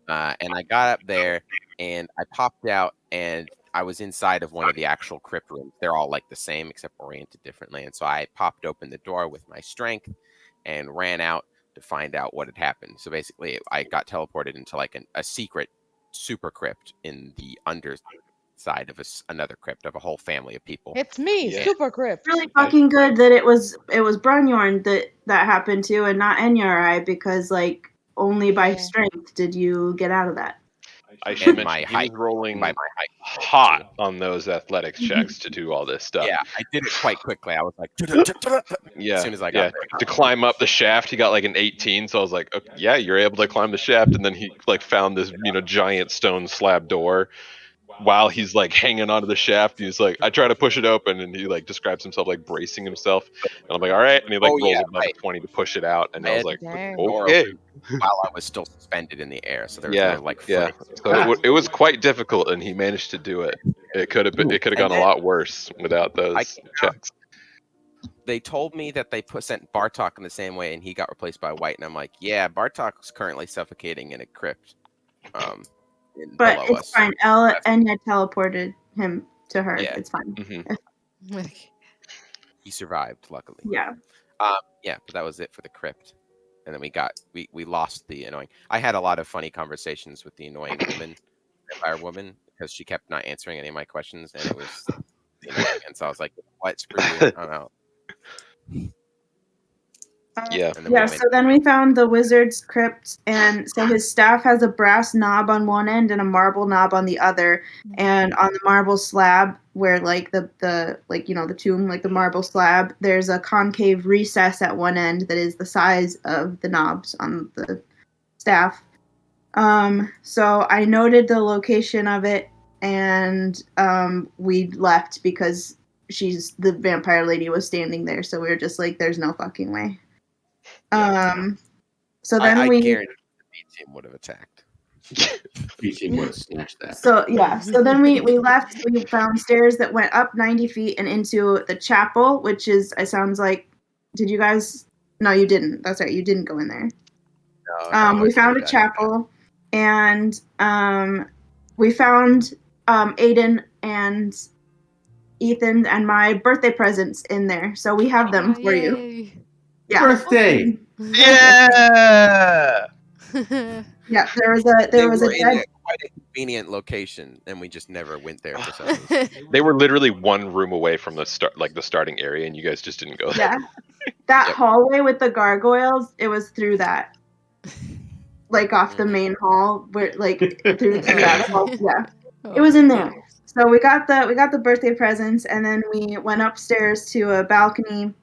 and I got up there, and I popped out, and I was inside of one of the actual crypt rooms. They're all like the same except oriented differently. And so I popped open the door with my strength and ran out to find out what had happened. So basically, I got teleported into like a secret super crypt in the underside of another crypt of a whole family of people. It's me, Yeah. Super Crypt. Really fucking good that it was Brunyorn that happened to, and not Enya or I, because like only by strength did you get out of that. I should And my mention he was height. rolling By my height. hot on those athletics checks to do all this stuff. Yeah, I did it quite quickly. I was like, Yeah, as soon as I got there. to climb up the shaft, he got like an 18. So I was like, okay, yeah, you're able to climb the shaft. And then he like found this giant stone slab door. While he's like hanging onto the shaft, he's like, I try to push it open, and he like describes himself like bracing himself. And I'm like, all right, and he like rolls above a 20 to push it out, and I was like, Dang. okay, While I was still suspended in the air, so there was yeah, no like yeah. footing. So it was quite difficult, and he managed to do it. It could have gone a lot worse without those checks. They told me that they sent Bartok in the same way, and he got replaced by White. And I'm like, yeah, Bartok's currently suffocating in a crypt. But below it's us. fine. Enya teleported him to her. Yeah. It's fine. Mm-hmm. He survived, luckily. Yeah. Yeah, but that was it for the crypt. And then we lost the annoying. I had a lot of funny conversations with the annoying vampire woman, because she kept not answering any of my questions, and it was annoying. And so I was like, "What? Screw you! I'm out." Yeah. So then we found the wizard's crypt, and so his staff has a brass knob on one end and a marble knob on the other. And on the marble slab, where like the tomb, like the marble slab, there's a concave recess at one end that is the size of the knobs on the staff. So I noted the location of it, and we left because the vampire lady was standing there. So we were just like, "There's no fucking way." So then I we guarantee the B team would have attacked. B team would have snatched that. So then we left. We found stairs that went up 90 feet and into the chapel, which is, it sounds like, did you guys? No, you didn't. That's right, you didn't go in there. No, we found a chapel, and we found Aiden and Ethan and my birthday presents in there. So we have them for you. Yeah. Birthday. Yeah. Yeah, there was a quite a convenient location, and we just never went there for some reason. They were literally one room away from the starting area, and you guys just didn't go there. Yeah, that hallway with the gargoyles, it was through that, like off the main hall, where like through it was in there. So we got the birthday presents, and then we went upstairs to a balcony,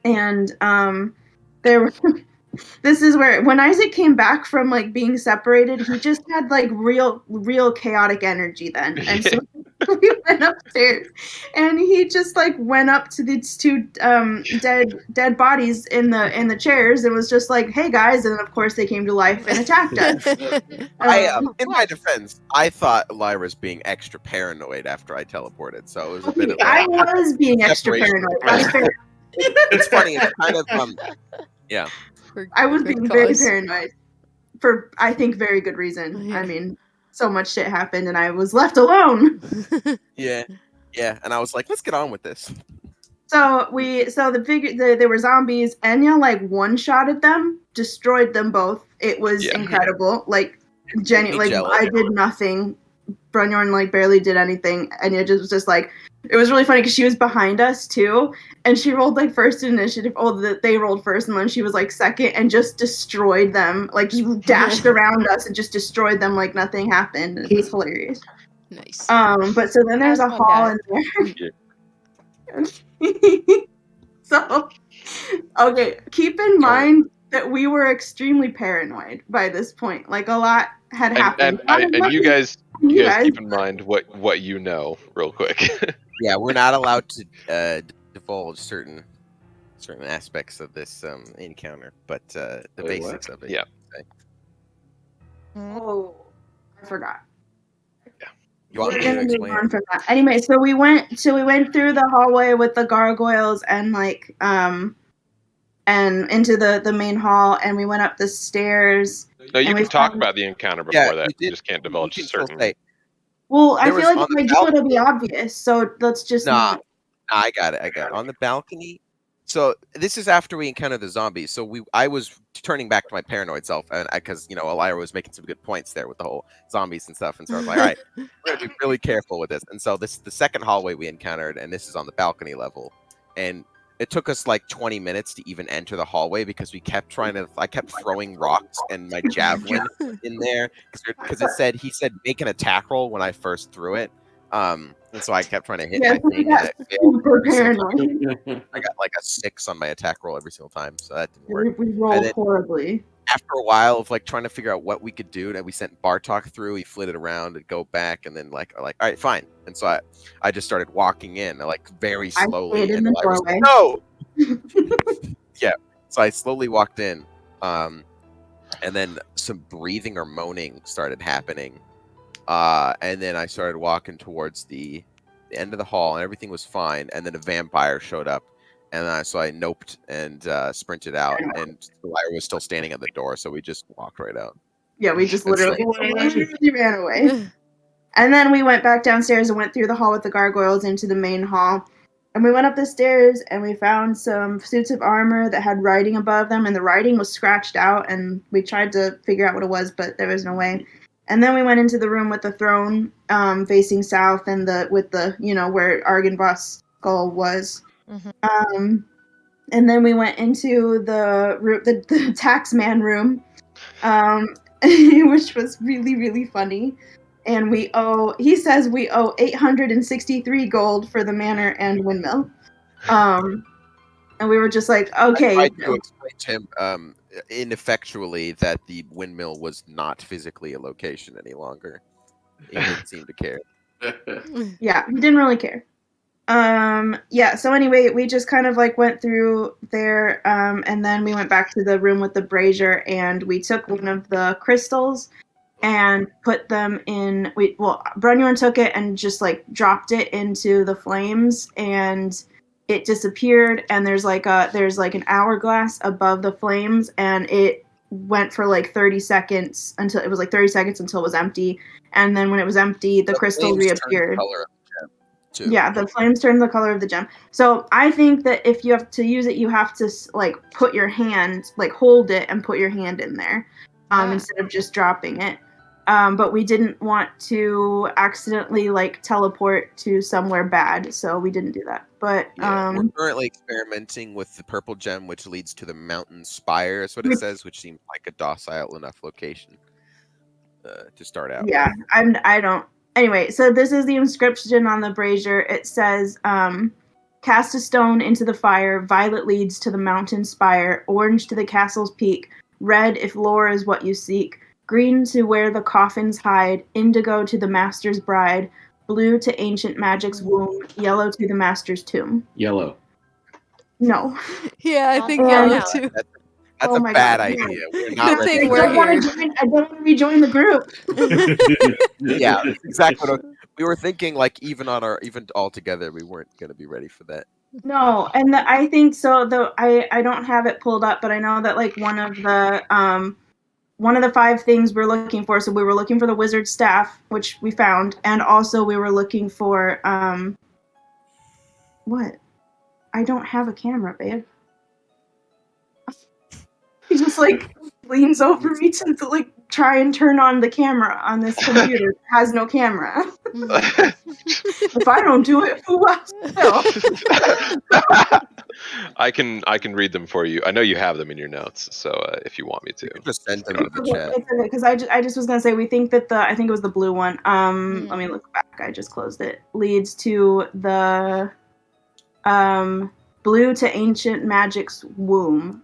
and there were. This is where, when Isaac came back from like being separated, he just had like real chaotic energy then, and so we went upstairs, and he just like went up to these two dead bodies in the chairs and was just like, "Hey guys!" And then of course they came to life and attacked us. In my defense, I thought Lyra's being extra paranoid after I teleported, so it was a bit of a I was being extra separation. paranoid. That's fair. It's funny. It's kind of yeah. I was being very paranoid for, I think, very good reason. Yeah. I mean, so much shit happened, and I was left alone. Yeah, and I was like, let's get on with this. So they were zombies. Enya like one-shotted them, destroyed them both. It was incredible. Like genuinely, like I did nothing. Brunyorn like barely did anything. Enya just was just like, it was really funny because she was behind us too, and she rolled like first initiative. They rolled first, and then she was like second, and just destroyed them. Like just dashed around us and just destroyed them like nothing happened. It was hilarious. Nice. But so then there's a hall in there. So, okay, keep in mind that we were extremely paranoid by this point. Like a lot had happened. And you guys keep in mind what you know real quick. Yeah, we're not allowed to divulge certain aspects of this encounter, but the basics of it. Yeah. Oh, I forgot. You want me to explain? On from that. Anyway, so we went through the hallway with the gargoyles and like and into the main hall, and we went up the stairs. No, you can talk about the encounter before that. You just can't divulge certain. Well, I feel like if I do, it'll be obvious. So let's just. Nah, I got it. On the balcony. So this is after we encountered the zombies. So I was turning back to my paranoid self, and because Lyra was making some good points there with the whole zombies and stuff, and so I was like, all right, we're gonna be really careful with this. And so this is the second hallway we encountered, and this is on the balcony level, and it took us like 20 minutes to even enter the hallway because I kept throwing rocks and my javelin in there because he said make an attack roll when I first threw it. And so I kept trying to hit my thing. And super paranoid. I got like a 6 on my attack roll every single time, so that didn't work. We rolled horribly. After a while of like trying to figure out what we could do, and we sent Bartok through. He flitted around and go back, and then like all right, fine. And so I just started walking in, like very slowly. I stayed in the doorway. No. Yeah. So I slowly walked in, and then some breathing or moaning started happening. And then I started walking towards the end of the hall, and everything was fine. And then a vampire showed up, and so I noped and sprinted out, and Lyra was still standing at the door, so we just walked right out. Yeah, we just literally ran away. And then we went back downstairs and went through the hall with the gargoyles into the main hall. And we went up the stairs, and we found some suits of armor that had writing above them, and the writing was scratched out, and we tried to figure out what it was, but there was no way. And then we went into the room with the throne facing south, and with the where Argynvoss skull was. Mm-hmm. And then we went into the taxman room, which was really, really funny. And he says we owe 863 gold for the manor and windmill. And we were just like, okay. I tried to explain to him ineffectually that the windmill was not physically a location any longer. He didn't seem to care. Yeah, he didn't really care. Yeah, so anyway, we just kind of like went through there, and then we went back to the room with the brazier, and we took one of the crystals and put them in. Brunyorn took it and just like dropped it into the flames, and it disappeared. And there's like an hourglass above the flames, and it went for like 30 seconds until it was empty. And then when it was empty, the crystal reappeared. Yeah, the flames turn the color of the gem. So I think that if you have to use it, you have to like put your hand, like hold it and put your hand in there, instead of just dropping it. But we didn't want to accidentally like teleport to somewhere bad, so we didn't do that. But we're currently experimenting with the purple gem, which leads to the mountain spire. That's what it says, which seems like a docile enough location to start out. Yeah, I don't. Anyway, so this is the inscription on the brazier. It says, cast a stone into the fire, violet leads to the mountain spire, orange to the castle's peak, red if lore is what you seek, green to where the coffins hide, indigo to the master's bride, blue to ancient magic's womb, yellow to the master's tomb. Yellow. No. Yeah, I think And- yellow too. That's Oh a my bad God, idea. yeah. We're not Good ready. thing I we're don't want here. to join. I don't want to rejoin the group. Yeah, that's exactly what we were thinking. Like even all together, we weren't gonna be ready for that. No, and I think so. Though I don't have it pulled up, but I know that like one of the 5 things we're looking for. So we were looking for the wizard staff, which we found, and also we were looking for what? I don't have a camera, babe. He just like leans over me to like try and turn on the camera on this computer. It has no camera. If I don't do it, who else will? I can read them for you. I know you have them in your notes, so if you want me to. Just send them to the chat. It's okay, because I just was gonna say we think that I think it was the blue one. Let me look back. I just closed it. Leads to the blue to ancient magic's womb,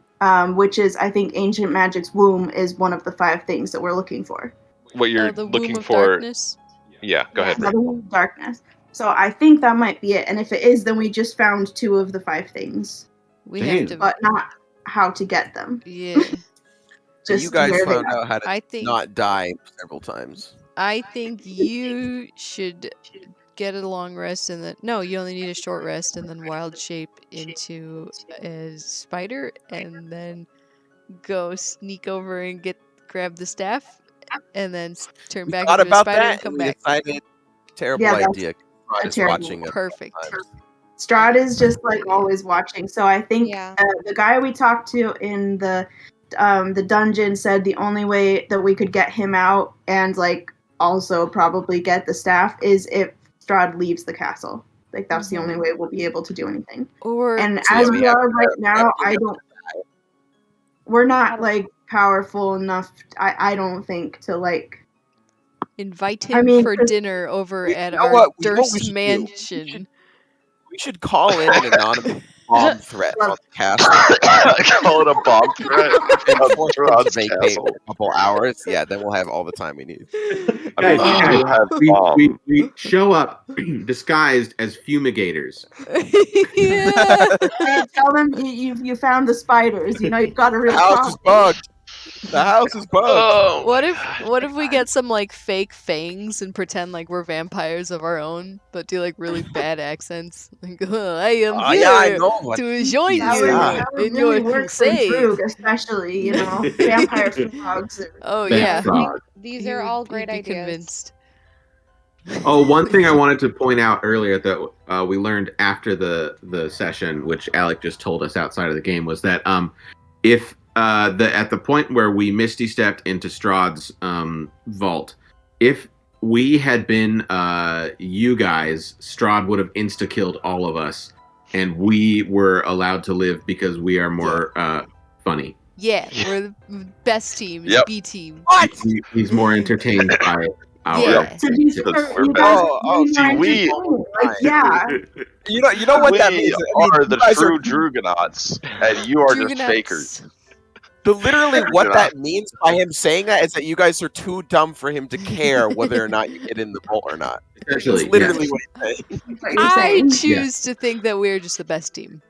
which is I think ancient magic's womb is one of the 5 things that we're looking for. What you're the looking womb of for? darkness. Yeah, go ahead. The womb of darkness. So I think that might be it. And if it is, then we just found 2 of the 5 things. We have to, but not how to get them. Yeah. Just you guys where they found are. out how to I think not die several times. I think you should get a long rest and then you only need a short rest and then wild shape into a spider and then go sneak over and grab the staff and then turn We back thought into a about spider that and come we back. decided terrible Yeah, that's idea. Rod is terrible. watching it. Perfect. Strahd is just like always watching. So I think the guy we talked to in the dungeon said the only way that we could get him out and like also probably get the staff is if Strahd leaves the castle. Like that's the only way we'll be able to do anything. And So, as yeah, we we have are to- right now, we have to we're not like powerful enough. I don't think to like Invite him for dinner over at know our what? We know what we Durst should do. mansion. We should call in an anonymous bomb threat on the castle. Call it a bomb threat. And force them to Rod's vacate castle. for a couple hours. Yeah, then we'll have all the time we need. I mean, you have bomb. we show up disguised as fumigators. Yeah. Tell them you found the spiders. You know you've got a real The house is problem. bugged. The house is bugged. Oh, What if we get some like fake fangs and pretend like we're vampires of our own, but do like really bad accents? Like, I am here Yeah, I know. to join That you would in really your work for crusade. Droog, especially, you know, vampire frogs. Oh Bad yeah, frog. These He are would- all he'd great be ideas. Convinced. Oh, one thing I wanted to point out earlier that we learned after the session, which Alec just told us outside of the game, was that if at the point where we misty stepped into Strahd's vault, if we had been you guys, Strahd would have insta killed all of us, and we were allowed to live because we are more funny. Yeah, we're the best team. Yep. B team. He's more entertained by our. Yeah. To be That's fair, you we're guys bad. are being See, more we- entertaining. Like, yeah. You know what that means? I mean, are you the guys true Drugonauts, and you are just Drugonauts. fakers. Literally, what that means by him saying that is that you guys are too dumb for him to care whether or not you get in the vault or not. Essentially, That's literally what he's saying. That's what you're I saying. choose to think that we're just the best team.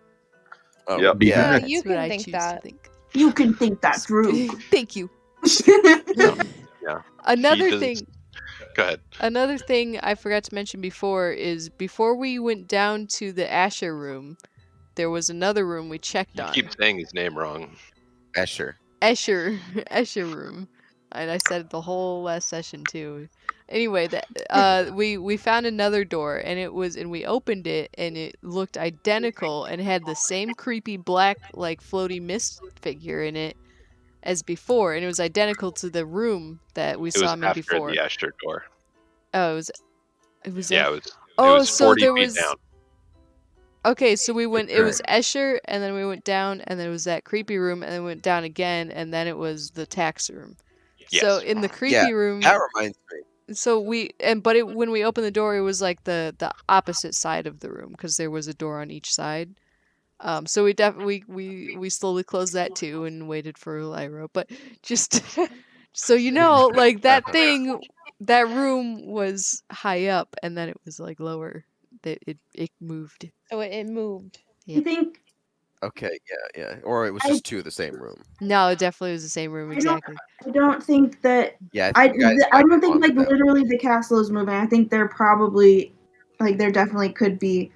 Oh, Yep. yeah. You That's what can I think choose that. to think. You can think that, Droog. Thank you. Yeah. Another does- thing. Go ahead. Another thing I forgot to mention before is before we went down to the Asher room, there was another room we checked You on. keep saying his name wrong. Escher. Escher room, and I said it the whole last session too. Anyway, we found another door, and we opened it, and it looked identical, and had the same creepy black like floaty mist figure in it as before, and it was identical to the room that we It was saw him in after before. the Escher door. Oh, it was. Yeah, a- it was. Oh, it was so 40 there feet was. down. Okay, so we went. It was Escher, and then we went down, and then it was that creepy room, and then we went down again, and then it was the tax room. So Yes. in the creepy Yeah, room, That reminds me. so when we opened the door, it was like the opposite side of the room because there was a door on each side. So we definitely we slowly closed that too and waited for Lyra. But just so you know, like that thing that room was high up, and then it was like lower. It moved. Oh, it moved. Yeah. I think Okay, yeah. Or it was just two of the same room. No, it definitely was the same room, exactly. I don't think that. Yeah, I think you guys I might don't be think wrong like with that. literally the castle is moving. I think there probably, like, there definitely could be,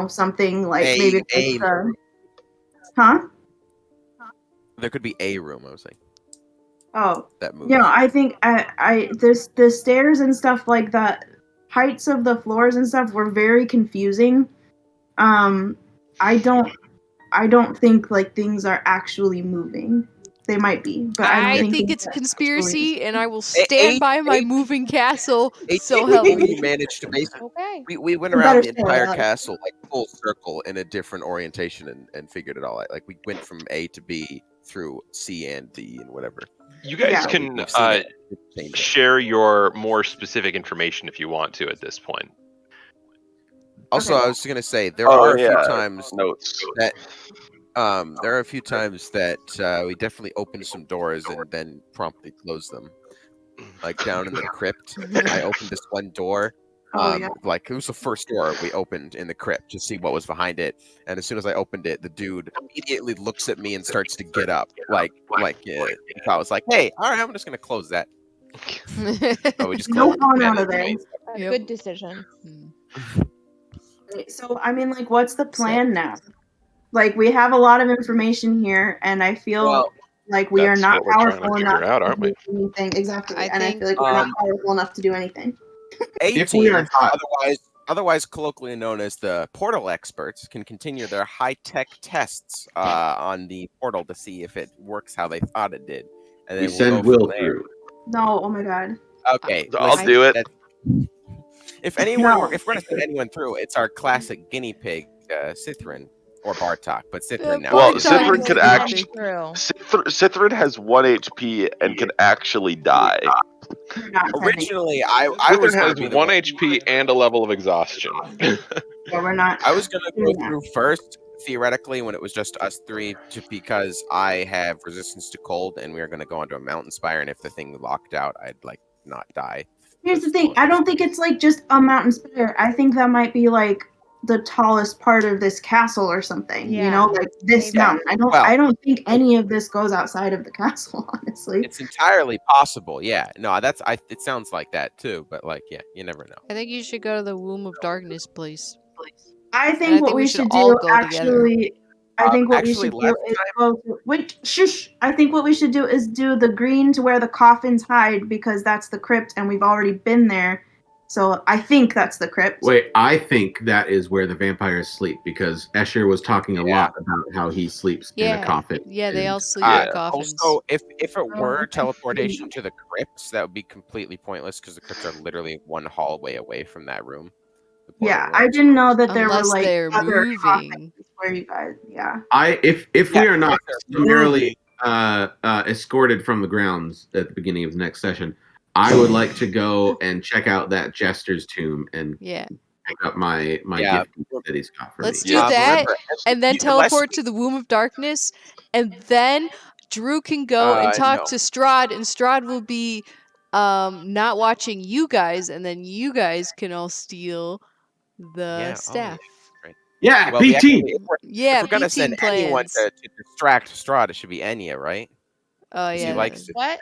something like maybe like the, huh? There could be a room, I was saying. Oh, that moves. I think the stairs and stuff like that, heights of the floors and stuff were very confusing. I don't think like things are actually moving. They might be, but I don't think it's a conspiracy, and I will A- stand by my moving castle. So help we me. managed to basically. Okay. We went The around better the story, entire Alex. castle like full circle in a different orientation and figured it all out. Like we went from A to B through C and D and whatever. You guys Yeah. can We've seen it change. share your more specific information if you want to at this point. Also, Okay. I was gonna say there are a few times notes that there are a few times that we definitely opened some doors and then promptly closed them. Like down in the crypt, I opened this one door. Like it was the first door we opened in the crypt to see what was behind it, and as soon as I opened it, the dude immediately looks at me and starts to get up, like if I was like, "Hey, all right, I'm just gonna close that." So we just No closed fun it. out of there. Yep. Good decision. So I mean, like, what's the plan now? Like, we have a lot of information here, and I feel like we are That's not what we're trying to powerful figure enough out, to aren't do we? anything. Exactly, I and I think- feel like we're not powerful enough to do anything. If we are not, Otherwise colloquially known as the portal experts, can continue their high-tech tests on the portal to see if it works how they thought it did, and then we send Will through. No, oh my god. Okay, I'll do it. If anyone, No. if we're gonna send anyone through, it's our classic guinea pig, Cithrin or Bartok, but Cithrin now. Well, is- Cithrin could actually. True. Cithrin has 1 HP and can actually die. Originally, I was Cithrin gonna has do the 1 HP and a level of exhaustion. Yeah, we're not. I was gonna go doing that. through first, theoretically, when it was just us three, because I have resistance to cold, and we were gonna go onto a mountain spire, and if the thing locked out, I'd like not die. Here's the thing. I don't think it's like just a mountain spire. I think that might be like the tallest part of this castle or something. Yeah, like this maybe. mountain. I don't think any of this goes outside of the castle, honestly. It's entirely possible. Yeah, no, it sounds like that too, but like, yeah, you never know. I think you should go to the Womb of Darkness place. I And think what we should all do go together. actually. I think what we actually, should do last is go. Shush! I think what we should do is do the green to where the coffins hide, because that's the crypt, and we've already been there. So I think that's the crypt. Wait, I think that is where the vampires sleep, because Escher was talking a lot about how he sleeps in a coffin. Yeah, they and- all sleep in coffins. Also, if it were teleportation to the crypts, that would be completely pointless because the crypts are literally one hallway away from that room. Yeah, I didn't know that there Unless were like they're other moving. coffins where you guys. Yeah. If we are not moving. summarily escorted from the grounds at the beginning of the next session, I would like to go and check out that Jester's tomb and pick up my gift that he's got for Let's me. do that, remember, and then unless teleport to the Womb of Darkness, and then Drew can go and talk to Strahd, and Strahd will be not watching you guys, and then you guys can all steal the staff. Yeah, well, PT. If we're gonna PT send anyone plans. to distract Strahd, it should be Enya, right? Oh He yeah. likes it. What?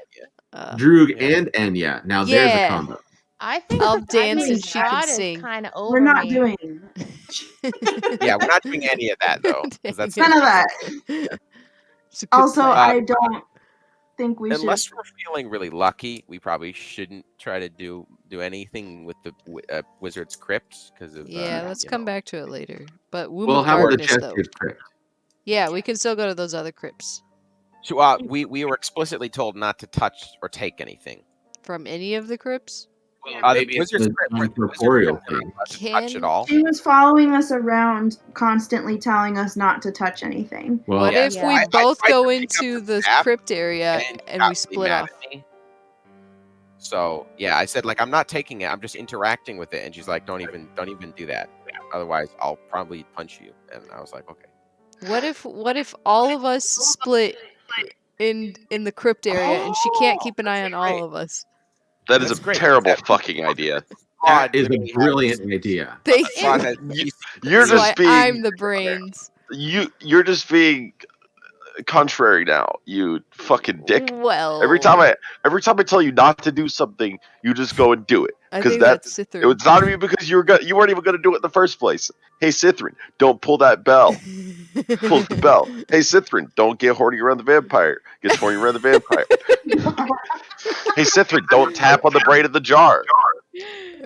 Droog and Enya. Now there's a combo. I think I'll dance think and she can Strahd is sing. kind of over We're not me. doing Yeah, we're not doing any of that though. 'cause that's none of that. Also, I don't think we unless should. we're feeling really lucky, we probably shouldn't try to do anything with the wizard's crypt because of let's come back to it later. But Womb Well, of how about the Darkness though. Jester's crypt? Yeah, we can still go to those other crypts. So, we were explicitly told not to touch or take anything. From any of the crypts? Maybe it's the incorporeal thing. Touch it all. She was following us around, constantly telling us not to touch anything. Well, What if we both tried go to pick up into the the staff crypt area and we got split mad off? at me. So yeah, I said like I'm not taking it. I'm just interacting with it, and she's like, "Don't even do that. Otherwise, I'll probably punch you." And I was like, "Okay." What if all of us split in the crypt area and she can't keep an eye on all of us? That is That's a great. terrible fucking idea. That is a literally brilliant idea. Thank Strahd you. has You're That's why just being I'm the brains. you're just being contrary now, you fucking dick. Well, Every time I tell you not to do something, you just go and do it. I Because think that's Sithrin. it's not even because you weren't even gonna do it in the first place. Hey Sithrin, don't pull that bell. Pulls the bell. Hey Sithrin, don't get horny around the vampire. Gets horny around the vampire. Hey Sithrin, don't tap on the brain of the jar.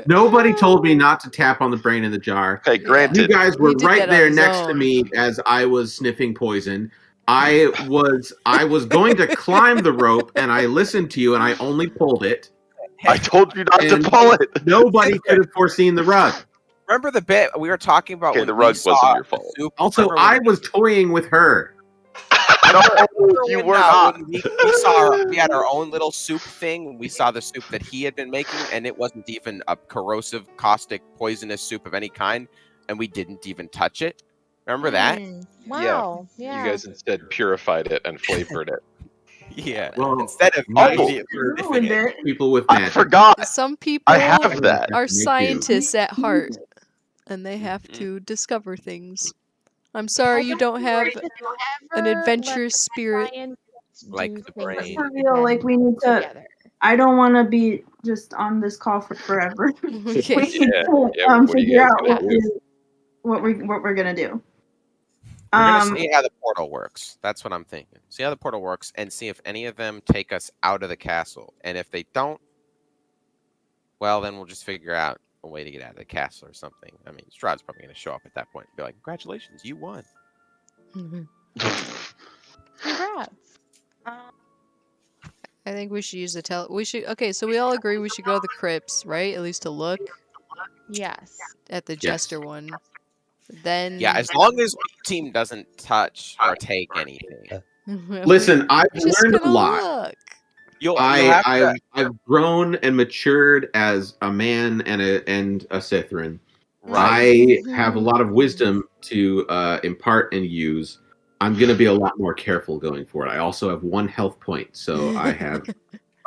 Nobody told me not to tap on the brain in the jar. Okay, You granted. guys were He did right that on there his next to own. me as I was sniffing poison. I was going to climb the rope, and I listened to you, and I only pulled it. I told you not to And pull it. Nobody could have foreseen the rug. Remember the bit we were talking about Okay, when the we rug saw wasn't your the fault. soup? Also, Remember when I was toying with her. No, Remember you when, were not. when we saw we had our own little soup thing. We saw the soup that he had been making, and it wasn't even a corrosive, caustic, poisonous soup of any kind, and we didn't even touch it. Remember that? Wow. Yeah. You guys instead purified it and flavored it. Yeah. Well, Instead of Oh, immediately You sniffing ruined it. it. people with I magic. forgot. Some people I have that. are Make you. scientists at heart, and they have to discover things. I'm sorry you don't have an adventurous spirit. Like the brain. For real, like we need to. together. I don't want to be just on this call for forever. Okay. We need to what are you figure guys out gonna do? what we're gonna do. We're gonna see how the portal works. That's what I'm thinking. See how the portal works, and see if any of them take us out of the castle. And if they don't, well, then we'll just figure out a way to get out of the castle or something. I mean, Strahd's probably gonna show up at that point and be like, "Congratulations, you won." Congrats. I think we should use the we should. Okay, so we all agree we should go to the crypts, right? At least to look Yes. at the jester one. Then Yeah, as long as my team doesn't touch or take anything. Listen, I've just learned a gonna lot. look. You'll have to. I've grown and matured as a man and a Sithrin. Right. I have a lot of wisdom to impart and use. I'm going to be a lot more careful going forward. I also have 1 health point, so I have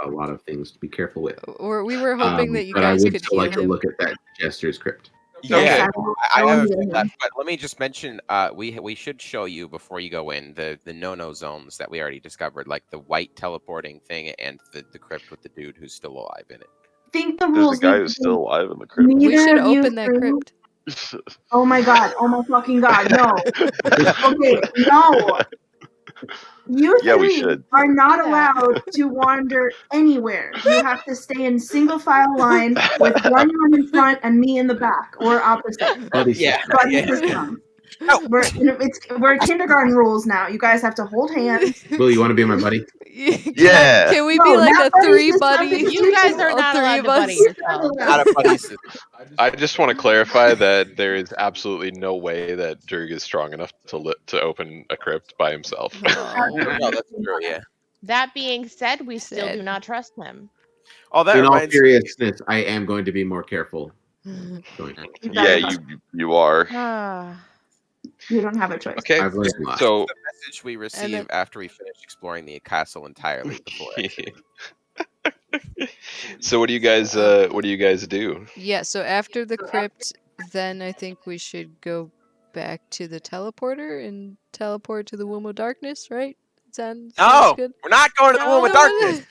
a lot of things to be careful with. Or we were hoping that you but guys I would could still heal like to him. look at that Jester's crypt. Yeah, Okay. I have a few left, but let me just mention, we should show you before you go in the no-no zones that we already discovered, like the white teleporting thing and the crypt with the dude who's still alive in it. I think the There's rules. a guy need who's to still be- alive in the crypt. We should Neither of you open that three- crypt. Oh my god! Oh my fucking god! No. Okay, no. You Yeah, we three should. are not Yeah. allowed to wander anywhere. You have to stay in single file line with one arm in front and me in the back, or opposite. Buddy Yeah. system. Buddy Yeah. system. No. We're kindergarten rules now. You guys have to hold hands. Will, you want to be my buddy? Yeah. Can we No, be like not a buddy 3 system, buddy? because You guys are all not 3 allowed of to buddy us? yourselves. Not a buddy system. I just want to clarify that there is absolutely no way that Drug is strong enough to open a crypt by himself. Oh. No, that's true. Yeah. That being said, we still Sad. do not trust him. Oh, that In all reminds me. seriousness, I am going to be more careful going forward. Yeah, you are. You don't have a choice. Okay, I've learned a lot. so The message we receive then- after we finish exploring the castle entirely before. so what do you guys do? Yeah, so after the crypt, then I think we should go back to the teleporter and teleport to the Womb of Darkness, right? Sounds No, good? we're not going to the Womb of No. Darkness.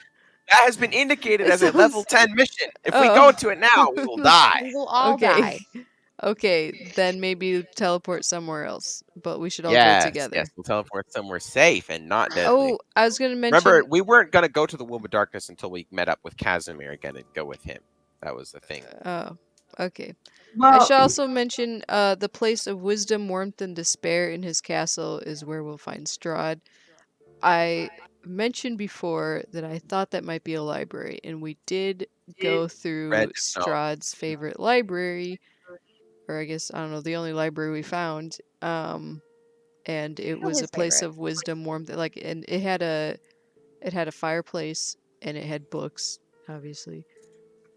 That has been indicated as a level 10 mission. If we go to it now, we will die. We will all Okay. die. Okay, then maybe teleport somewhere else, but we should all Yes, go together. yes, we'll teleport somewhere safe and not deadly. Oh, I was gonna mention. Remember, we weren't going to go to the Womb of Darkness until we met up with Casimir again and go with him. That was the thing. Oh, okay. Well, I should also mention the place of wisdom, warmth, and despair in his castle is where we'll find Strahd. I mentioned before that I thought that might be a library, and we did go through Red, no. Strahd's favorite library, or I guess, I don't know, the only library we found. And it was his a place favorite. of wisdom, warmth, and it had a fireplace, and it had books, obviously.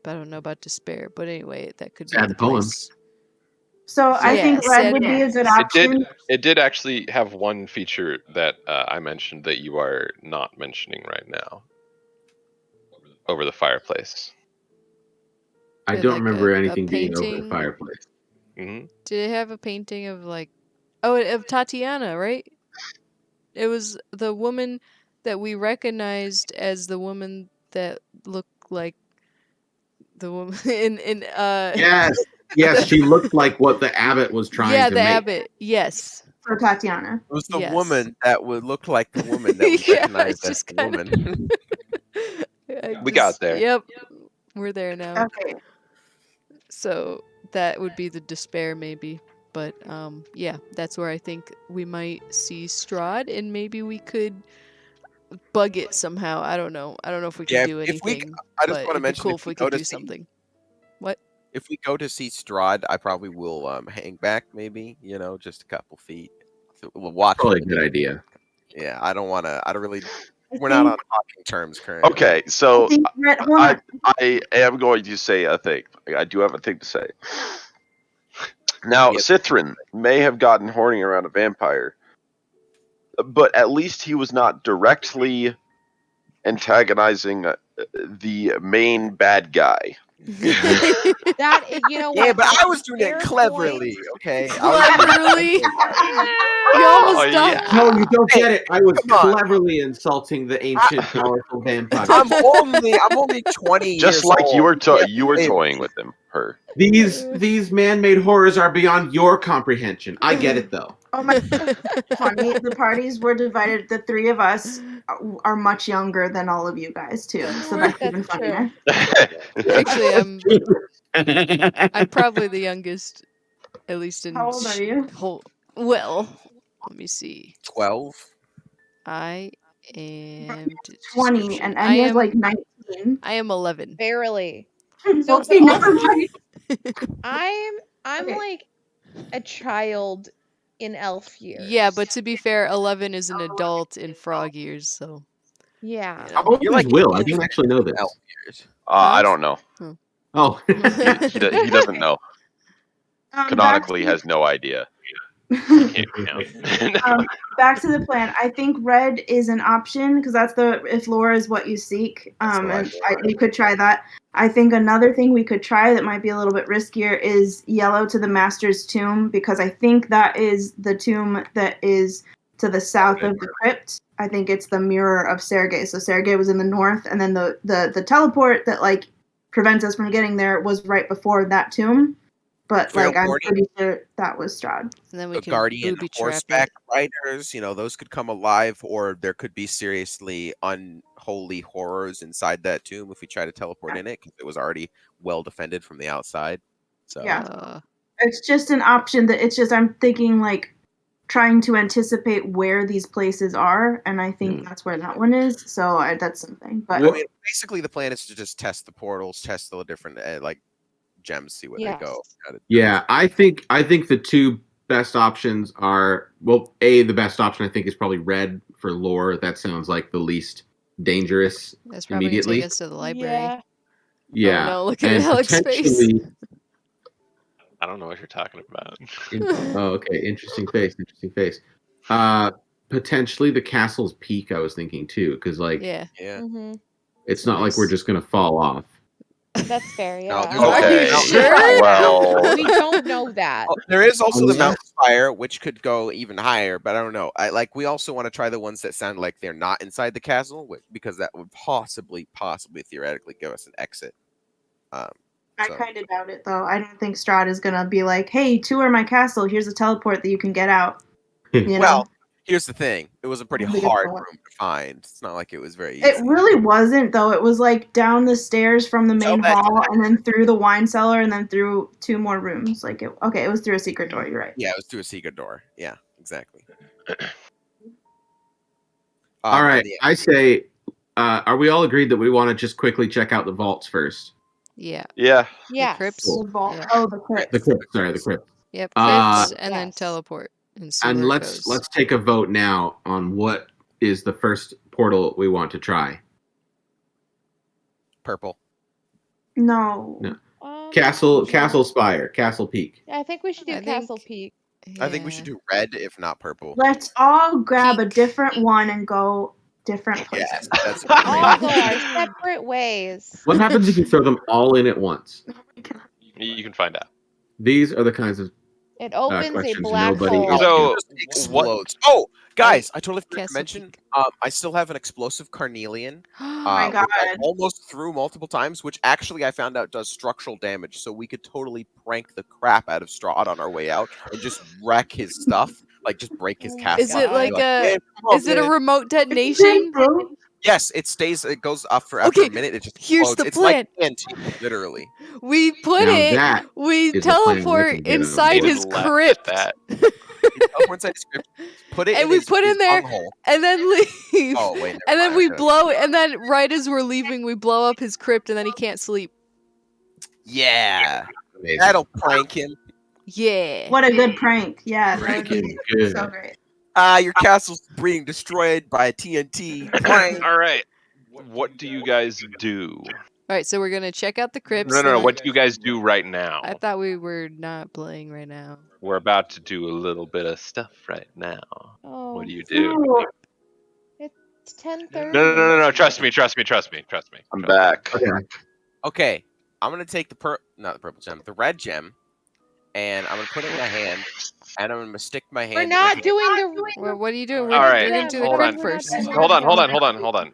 But I don't know about despair. But anyway, that could be Sad the poems. place. so I Yeah, think red would be a sadness. good It option. did actually have one feature that I mentioned that you are not mentioning right now. Over the fireplace. I Did, don't like, remember a anything being over the painting? fireplace. Mm-hmm. Did it have a painting of like, of Tatiana, right? It was the woman that we recognized as the woman that looked like the woman in Yes, she looked like what the abbot was trying to the make. abbot. Yes. For Tatiana. It was the Yes. woman that would look like the woman that we Yeah, recognized it's as just the kinda- woman. We got there. Yep. We're there now. Okay. So that would be the despair, maybe. But yeah, that's where I think we might see Strahd, and maybe we could bug it somehow. I don't know. I don't know if we can Yeah, do if we- anything. I just but wanna it'd be mention cool if if we we go could to do see- something. What? If we go to see Strahd, I probably will hang back, maybe, just a couple feet. So we'll watch. Probably a him. good idea. Yeah, I don't want to. I don't really. I We're not think- on talking terms currently. Okay, I so think Red, hold I on. I am going to say a thing. I do have a thing to say. Now, Yep. Cithrin may have gotten horny around a vampire, but at least he was not directly antagonizing the main bad guy. That you know Yeah, what? but That's I was doing fair it cleverly. point. Okay. Cleverly. You almost Oh, yeah. dumped. No, you don't get it. I was Come on. cleverly insulting the ancient, powerful vampire. I'm only 20 Just years like old. you were Hey, toying with him, her. These man-made horrors are beyond your comprehension. I get it though. Oh my! Funny. The parties were divided. The three of us are much younger than all of you guys too, so that's even That's funnier. Actually, I'm probably the youngest, at least in. How old are you? Well, let me see. 12. I am 20, and I Enya's am like 19. I am 11. Barely. So, but never also- mind. I'm Okay. like a child in elf years. Yeah, but to be fair, 11 is an adult in frog years, so. Yeah. How old You're is like Will? I didn't actually know this. Elf years. I don't know. Oh. He doesn't know. Canonically has no idea. Back to the plan. I think red is an option because that's if Laura is what you seek. We could try that. I think another thing we could try that might be a little bit riskier is yellow to the Master's tomb, because I think that is the tomb that is to the south of the crypt. I think it's the mirror of Sergei. So Sergei was in the north, and then the teleport that like prevents us from getting there was right before that tomb. But Fair I'm warning. pretty sure that was Strahd. And then we The can guardian booby trap horseback it. riders, those could come alive, or there could be seriously unholy horrors inside that tomb if we try to teleport in it, because it was already well defended from the outside. So Yeah. It's just an option that it's just I'm thinking like trying to anticipate where these places are, and I think that's where that one is. So that's something. But I mean, basically the plan is to just test the portals, test the different gems, see where they go. Yeah, I think the two best options are, well, the best option I think is probably red for lore. That sounds like the least dangerous. That's probably gonna immediately. take us to the library. Yeah. Oh no, look at and Alec's face. potentially- I don't know what you're talking about. Okay, interesting face. Potentially the castle's peak, I was thinking too, because Yeah. Mm-hmm. it's not like we're just gonna fall off. That's fair. Yeah. Okay. Well, we don't know that. There is also the Yeah. mountain spire, which could go even higher, but I don't know. We also want to try the ones that sound like they're not inside the castle, because that would possibly theoretically give us an exit. I kind of doubt it though. I don't think Strahd is gonna be like, "Hey, tour my castle. Here's a teleport that you can get out." Well, here's the thing: it was a pretty I think it's hard the room one. to find. It's not like it was very easy. It really wasn't though. It was like down the stairs from the main hall, and then through the wine cellar, and then through 2 more rooms. It was through a secret door. You're right. Yeah, it was through a secret door. Yeah, exactly. All right, I say, are we all agreed that we want to just quickly check out the vaults first? Yeah. Yeah. Yeah. The crypts. The vault. Yeah. Oh, the crypt. The crypt. Sorry, the crypt. Yep. Uh, Crypts and then teleport. And see And where it let's goes. take a vote now on what is the first portal we want to try. Purple. No. Castle Spire, Castle Peak. I think we should do Castle Peak. I think we should do red, if not purple. Let's all grab a different one and go different places. That's All go our separate ways. What happens if you throw them all in at once? You can find out. These are the kinds of It opens a questions black nobody hole. is So, Just explodes. Oh, guys, I totally forgot to mention. I still have an explosive carnelian. My God. Which I almost threw multiple times, which actually I found out does structural damage. So we could totally prank the crap out of Strahd on our way out and just wreck his stuff, like just break his castle. Is it like "Man, a? come on, Is it a man." remote detonation? Yes, it stays. It goes up for after Okay, a minute. It just here's explodes. the It's like plan. TNT, literally. We put Now it. that We is a plan I teleport can get on inside board. his And left crypt, that. It teleports inside his crypt, put it and in we his, put his in there, bunghole. and then leave. Oh wait, never And then mind, we okay. blow. And then right as we're leaving, we blow up his crypt, and then he can't sleep. Yeah, Amazing. that'll prank him. Yeah. What a good prank. Yeah, that would Pranking be good. so great. Your castle's being destroyed by a TNT. Prank. All right. What do you guys do? All right, so we're gonna check out the crypts. No. What do you guys do right now? I thought we were not playing right now. We're about to do a little bit of stuff right now. Oh, What do you do? No. it's 10:30. No. Trust me. I'm back. Okay, I'm gonna take not the purple gem, the red gem, and I'm gonna put it in my hand, and I'm gonna stick my hand. We're not into doing the. Well, what are you doing? All right, We're gonna do the hold crypt on. first. Hold on.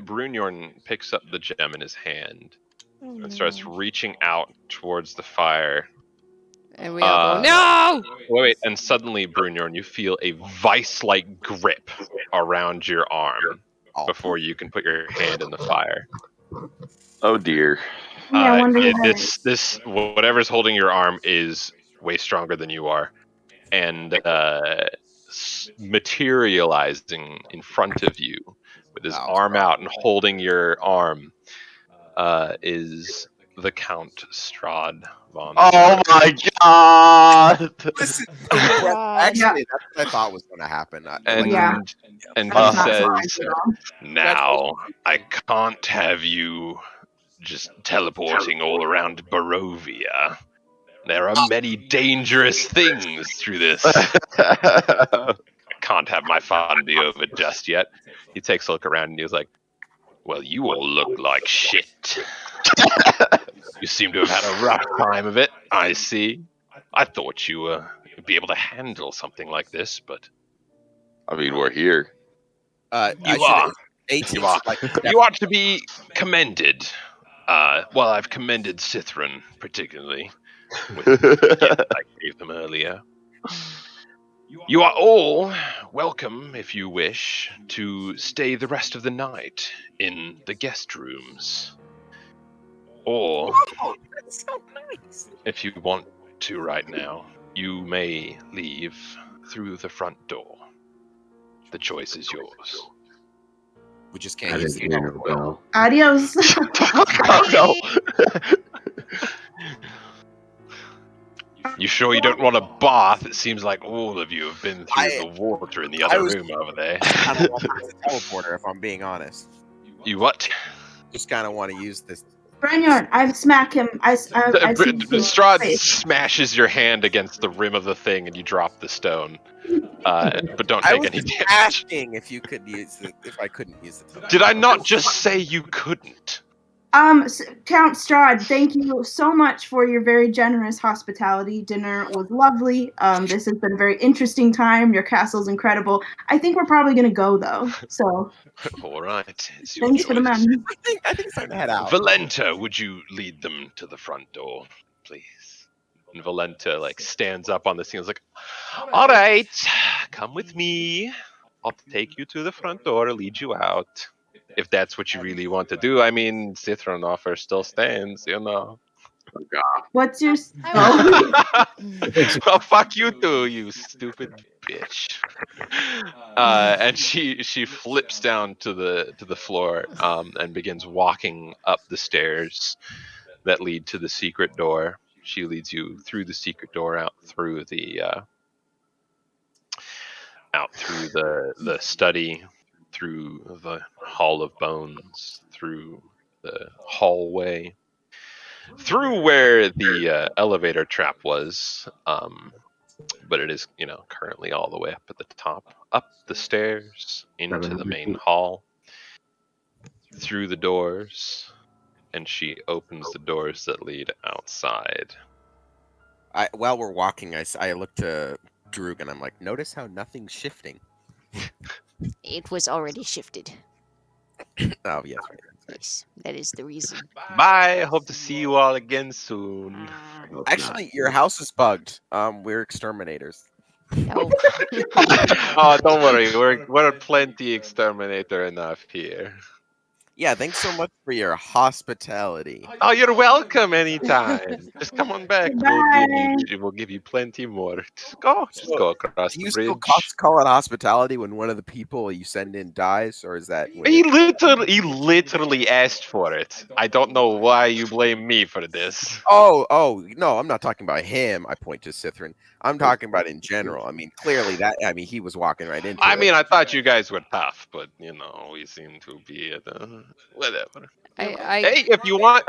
Brunjorn picks up the gem in his hand Oh, and starts no. reaching out towards the fire. And we all go, no! Wait, and suddenly, Brunjorn, you feel a vice-like grip around your arm Oh. before you can put your hand in the fire. Oh dear. Yeah, I wonder who that is. This whatever's holding your arm is way stronger than you are, and materializing in front of you with his arm out and holding your arm is the Count Strahd von. Oh my God! Listen, God. actually, that's what I thought was gonna happen. And Yeah. and That's he not says, surprising at all. "Now I can't have you just teleporting all around Barovia. There are many dangerous things through this. I can't have my fun be over just yet." He takes a look around and he's like, "Well, you all look like shit. You seem to have had a rough time of it, I see. I thought you would be able to handle something like this, but I mean, we're here. you are. You are. You ought to be commended. Well, I've commended Cithrin particularly with the gift I gave them earlier. You are all welcome, if you wish, to stay the rest of the night in the guest rooms. Or, That's so nice. if you want to right now, you may leave through the front door. The choice is yours. We just I can't use didn't the hear no bell. Adios. Oh, You sure you don't want a bath? It seems like all of you have been through I- the water in the I other was- room over there. I don't want to use the teleporter, if I'm being honest. You what? Just kind of want to use this. Brunjorn, I've smacked him. I've seen him. Strahd smashes your hand against the rim of the thing and you drop the stone. But don't I take was any just damage. asking if you could use it, if I couldn't use it. Did I not just say you couldn't? Count Strahd, thank you so much for your very generous hospitality. Dinner was lovely. This has been a very interesting time. Your castle's incredible. I think we're probably gonna go though. So All right. It's your thanks for the choice. men. I think it's time to head out. Valenta, would you lead them to the front door, please? And Valenta stands up on the scene. Is like, all right, come with me. I'll take you to the front door, lead you out. If that's what you really want to do. I mean, Cithron offer still stands, you know. What's your? Well, fuck you too, you stupid bitch. And she flips down to the floor and begins walking up the stairs that lead to the secret door. She leads you through the secret door out through the study, through the Hall of Bones, through the hallway, through where the elevator trap was, but it is, currently all the way up at the top, up the stairs, into the main hall, through the doors, and she opens the doors that lead outside. While we're walking, I look to Droog and I'm like, notice how nothing's shifting. It was already shifted. Oh, yes, right. Yes, that is the reason. Bye. Hope to see you all again soon. Hope Actually, your house is bugged. We're exterminators. No. Oh, don't worry. We're plenty exterminator enough here. Yeah, thanks so much for your hospitality. Oh, you're welcome anytime. Just come on back. Bye. We'll give you plenty more. Just go across Do the you still bridge. call it hospitality when one of the people you send in dies, or is that? He literally asked for it. I don't know why you blame me for this. Oh, no, I'm not talking about him. I point to Sithrin. I'm talking about in general. I mean, clearly he was walking right into it. I thought you guys were tough, but we seem to be whatever. Hey, if you want,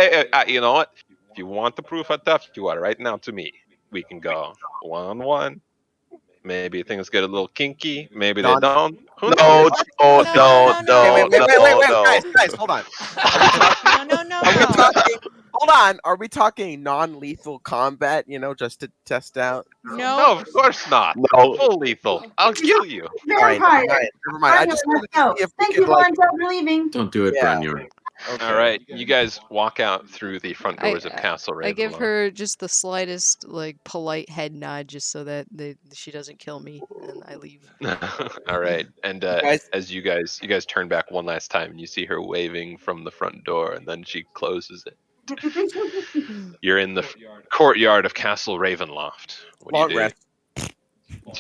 you know what? If you want to prove how tough you are, right now to me, we can go 1-on-1. Maybe things get a little kinky. Maybe they Non- don't. Who No, knows? don't, don't, Okay, wait, no. guys, hold on. Are we talking? No. Are we talking? Hold on. Are we talking non-lethal combat? Just to test out. No, of course not. No. Full lethal. I'll kill you. All right, Vampire. never mind. I Brunyorn, just let's wanted to go. see if we Thank could you, Valenta, for leaving. Don't do it, Yeah. Brunyorn. Okay. All right, you guys walk out through the front doors of Castle Ravenloft. I give her just the slightest, polite head nod, just so that she doesn't kill me, and I leave. All right, and guys- as you guys turn back one last time, and you see her waving from the front door, and then she closes it. You're in the courtyard of Castle Ravenloft. What do you Long do? rest.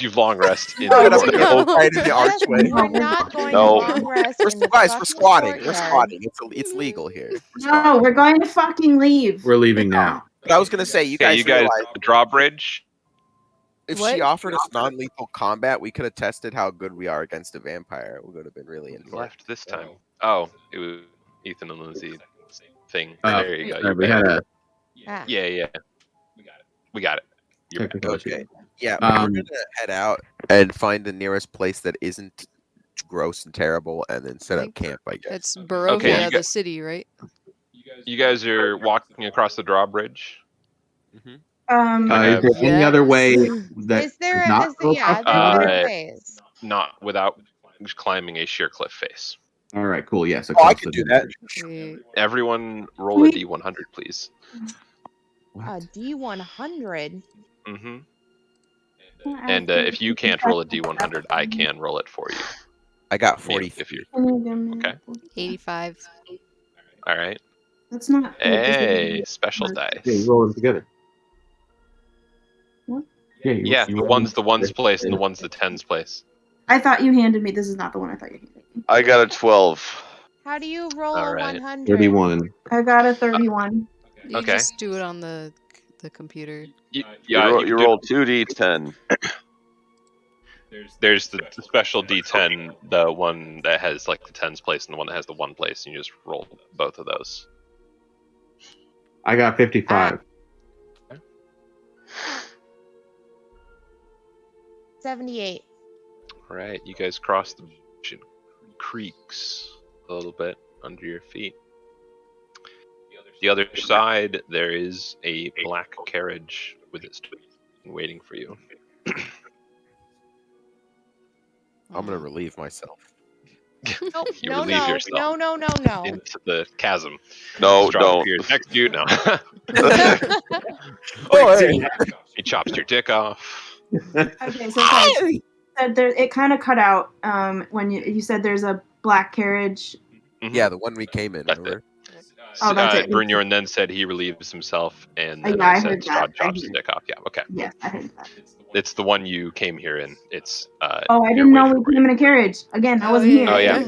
You long rest in Oh, the Get up courtyard. and right in the archway. We're not going No. to long rest in the Guys, we're fucking squatting. We're courtyard. squatting. It's legal here. No, we're going to fucking leave. We're leaving now. But I was gonna say, you Okay, guys you guys realize drawbridge. if What? she offered us non-lethal combat, we could have tested how good we are against a vampire. We would have been really into it. Left this time. Oh, it was Ethan and Lindsay thing. Uh, There you go. Sorry, You're we back. had a Ah. Yeah. We got it. You're back. technical issue. Okay. Yeah, Um, we're gonna head out and find the nearest place that isn't gross and terrible, and then set up Think camp. I guess. That's Barovia, Okay, you the city, right? You guys are walking across the drawbridge. Mhm. Is there any other way that Is there does not go yeah, across the there river? are ways. Not without climbing a sheer cliff face. All right, cool. Yes, I across could the do that. bridge. We- Everyone roll a d100, please. A D100. Mm-hmm. And if you can't roll a d100, I can roll it for you. I got I mean, 40. if you're Okay. 85. all right. That's not. Hey, special Yeah, dice. you roll them together. What? Yeah, Yeah, the one's the ones place and the one's the tens place. I thought you handed me. This is not the one I thought you handed me. I got a 12. How do you roll All a right. 100? 31. I got a 31. You Okay. just do it on the computer. You can do- roll 2d10. There's the special d10, the one that has like the tens place and the one that has the one place, and you just roll both of those. I got 55. 78. All right, you guys cross the bridge and creaks a little bit under your feet. The other side, there is a black carriage with its waiting for you. I'm gonna relieve myself. Nope. You no, relieve no, yourself no. into the chasm. No, Strahd don't. appears next to you. No. Oh, hey. He chops your dick off. Okay, so guys, said there, it kind of cut out when you said there's a black carriage. Yeah, the one we came in. That's Remember? Oh, that's it. Brynjorn then said he relieves himself, and then Yeah, I said heard that. Strahd I chops his heard dick off. Yeah, okay. Yes, I heard that. It's the one you came here in. It's Oh, I didn't know we came in a carriage. Again, I wasn't here. Oh, yeah.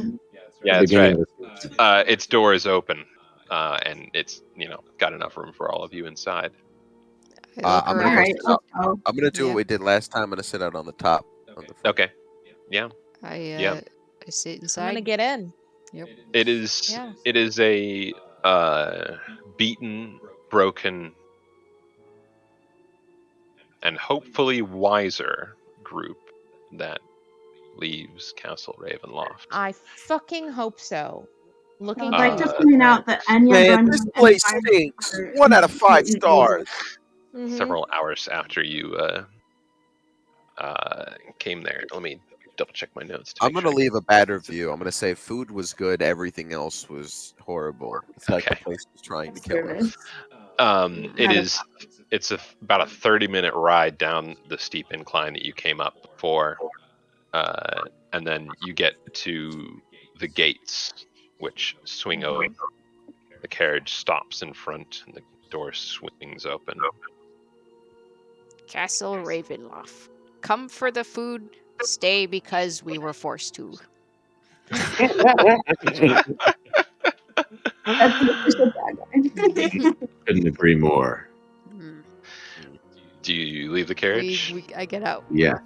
Yeah, that's right. Beginning Its door is open, and it's got enough room for all of you inside. I'm gonna, Alright, go sit out. let's go. I'm gonna do Yeah. what we did last time. I'm gonna sit out on the top. On the front. Okay. Yeah. I sit I'm inside. gonna get in. It is. Yeah. It is a beaten, broken, and hopefully wiser group that leaves Castle Ravenloft. I fucking hope so. I Looking would like to into point it. out that Anya, Man, Brunyon, this and place Fine stinks. are 1 out of 5 mutant stars. agents. Several hours after you came there. Let me double check my notes. I'm gonna leave a bad review. I'm gonna say food was good, everything else was horrible. It's like the Okay. place was trying to kill us. It's about a 30-minute ride down the steep incline that you came up for, and then you get to the gates, which swing open. The carriage stops in front, and the door swings open. Castle Ravenloft. Come for the food, stay because we were forced to. That's the official tagline. Couldn't agree more. Do you leave the carriage? I get out. Yeah.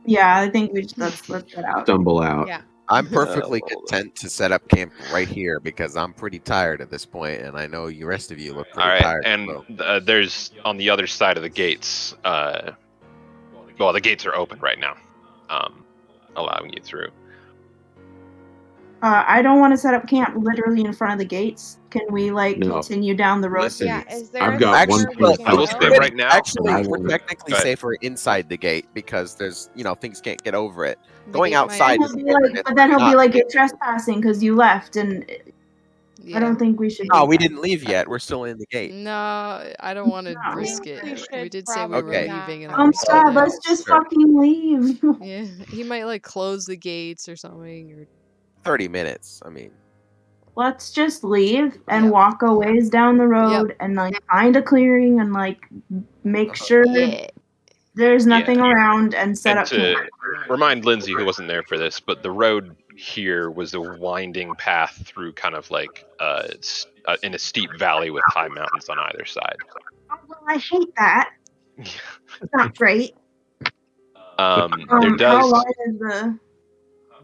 Yeah, I think let's get out. Stumble out. Yeah. I'm perfectly content to set up camp right here because I'm pretty tired at this point, and I know the rest of you look pretty All right, tired. and so. there's on the other side of the gates. Well, the gates are open right now, allowing you through. I don't want to set up camp literally in front of the gates. Can we No. continue down the road? Listen, Yeah, is there I've a got somewhere one we thing can I will go? say right now. Actually, I we're wanna- technically Go ahead. safer inside the gate because there's, things can't get over it. The Going gate might- outside is But then he'll be like, "You're trespassing because you left," and I don't think we should. No, do we that. didn't leave yet. We're still in the gate. No, I don't want to No. risk We it. should We did say we were probably leaving, and Oh we're still God, there. let's just Sure. fucking leave. Yeah, he might like close the gates or something. Or 30 minutes. I mean, Let's just leave and Yep. walk a ways down the road and like find a clearing and like make sure there's nothing around and set And up to camp. remind Lindsay, who wasn't there for this, but the road here was a winding path through kind of like in a steep valley with high mountains on either side. Oh, well, I hate that. It's not great. There How does. long is the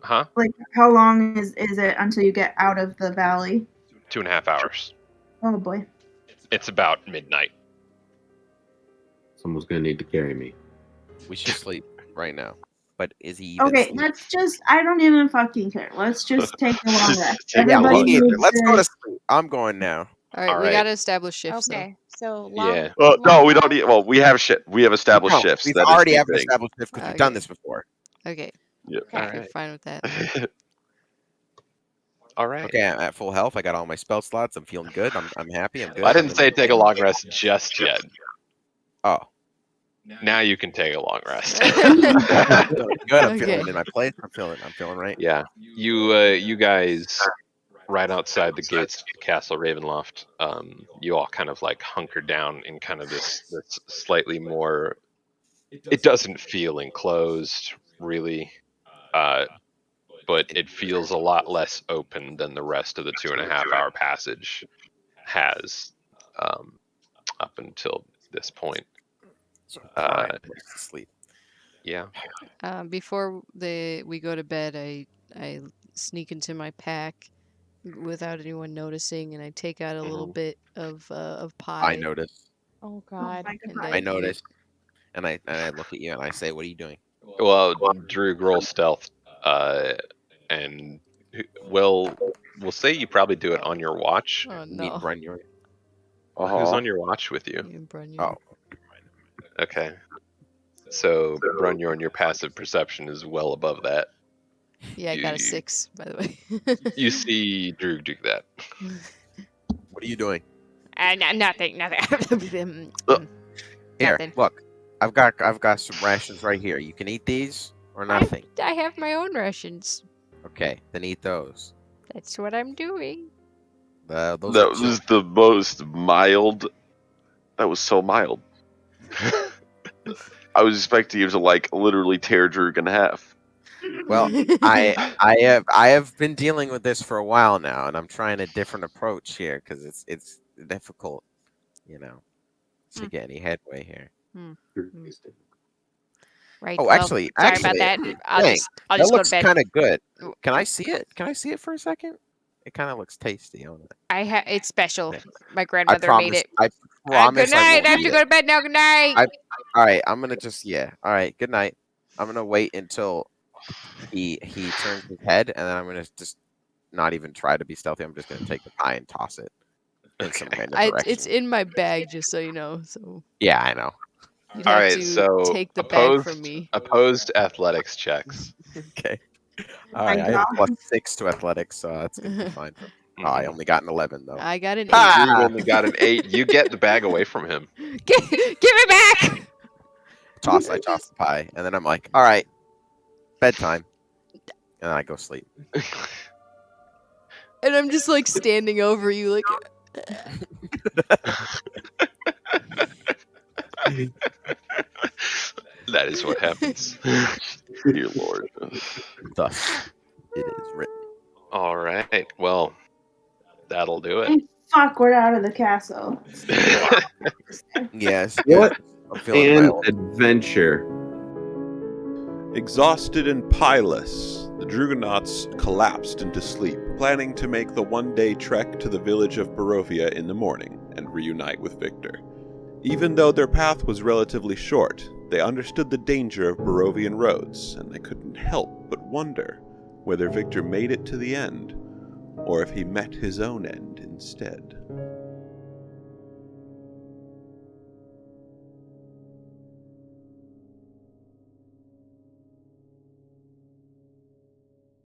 Huh? like? How long is it until you get out of the valley? 2.5 hours. Oh boy. It's about midnight. Someone's gonna need to carry me. we should sleep right now. But is he even Okay, sleeping? let's just. I don't even fucking care. Let's just take a long rest. Yeah, Everybody me neither. needs Let's go to- to sleep. I'm going now. all right, All we right. gotta establish shifts. Okay, so Yeah. No, we don't need. Well, we have established No, shifts. we've That is already the have thing. established this because we've Okay. done this before. though. Okay, Yep. Okay. All you're right. fine with that. All right. Okay, I'm at full health. I got all my spell slots. I'm feeling good. I'm happy. I'm good. I didn't say take a long rest just yet. Oh, Now you can take a long rest. I'm feeling good. I'm Okay. feeling in my place. I'm feeling right. Yeah. You guys right outside the gates of the Castle Ravenloft, you all kind of like hunker down in kind of this slightly more. It doesn't feel enclosed, really, but it feels a lot less open than the rest of the 2.5-hour passage has up until this point. So prime place to sleep. Yeah. Before we go to bed, I sneak into my pack without anyone noticing, and I take out a little bit of pie. I notice. Oh God. and I notice. And I look at you and I say, "What are you doing?" Well, Drew, roll stealth, and we'll say you probably do it on your watch. Oh You mean no. Brunyon? Who's on your watch with you? You and Brunyon. Oh, Okay. So, Brunyorn, your passive perception is well above that. Yeah, I got a 6, by the way. You see Drew do that. what are you doing? Nothing. Here, Nothing. look. I've got some rations right here. You can eat these or nothing. I have my own rations. Okay, then eat those. That's what I'm doing. Those That are was the most mild. That was so mild. I was expecting you to like literally tear Drug in half. Well, I have been dealing with this for a while now, and I'm trying a different approach here because it's difficult, to get any headway here. Right. Oh, well, actually, sorry about that. I'll dang, just that go looks to bed. kind of good. Can I see it? Can I see it for a second? It kind of looks tasty on it. It's special. Okay. My I grandmother promise. made it. I promise. Good night. I have will to eat go it. to bed now. Good night. All right, I'm gonna just All right, good night. I'm gonna wait until he turns his head, and then I'm gonna just not even try to be stealthy. I'm just gonna take the pie and toss it in some random direction. It's in my bag, just so you know. So yeah, I know. you'd All have right, to so take the bag from me. Opposed athletics checks. Okay. All right, I have a +6 to athletics, so that's gonna be fine. Oh, I only got an 11 though. I got an 8. You've only got an 8. You get the bag away from him. Give it back! I toss the pie, and then I'm like, all right, bedtime, and then I go sleep. And I'm just like standing over you, like. That is what happens. Dear Lord. Thus, it is written. All right. Well, that'll do it. Fuck, we're out of the castle. Yes. What I'm feeling an well. adventure. Exhausted and pieless, the Dragonauts collapsed into sleep, planning to make the one-day trek to the village of Barovia in the morning and reunite with Victor. Even though their path was relatively short, they understood the danger of Barovian roads, and they couldn't help but wonder whether Victor made it to the end, or if he met his own end instead.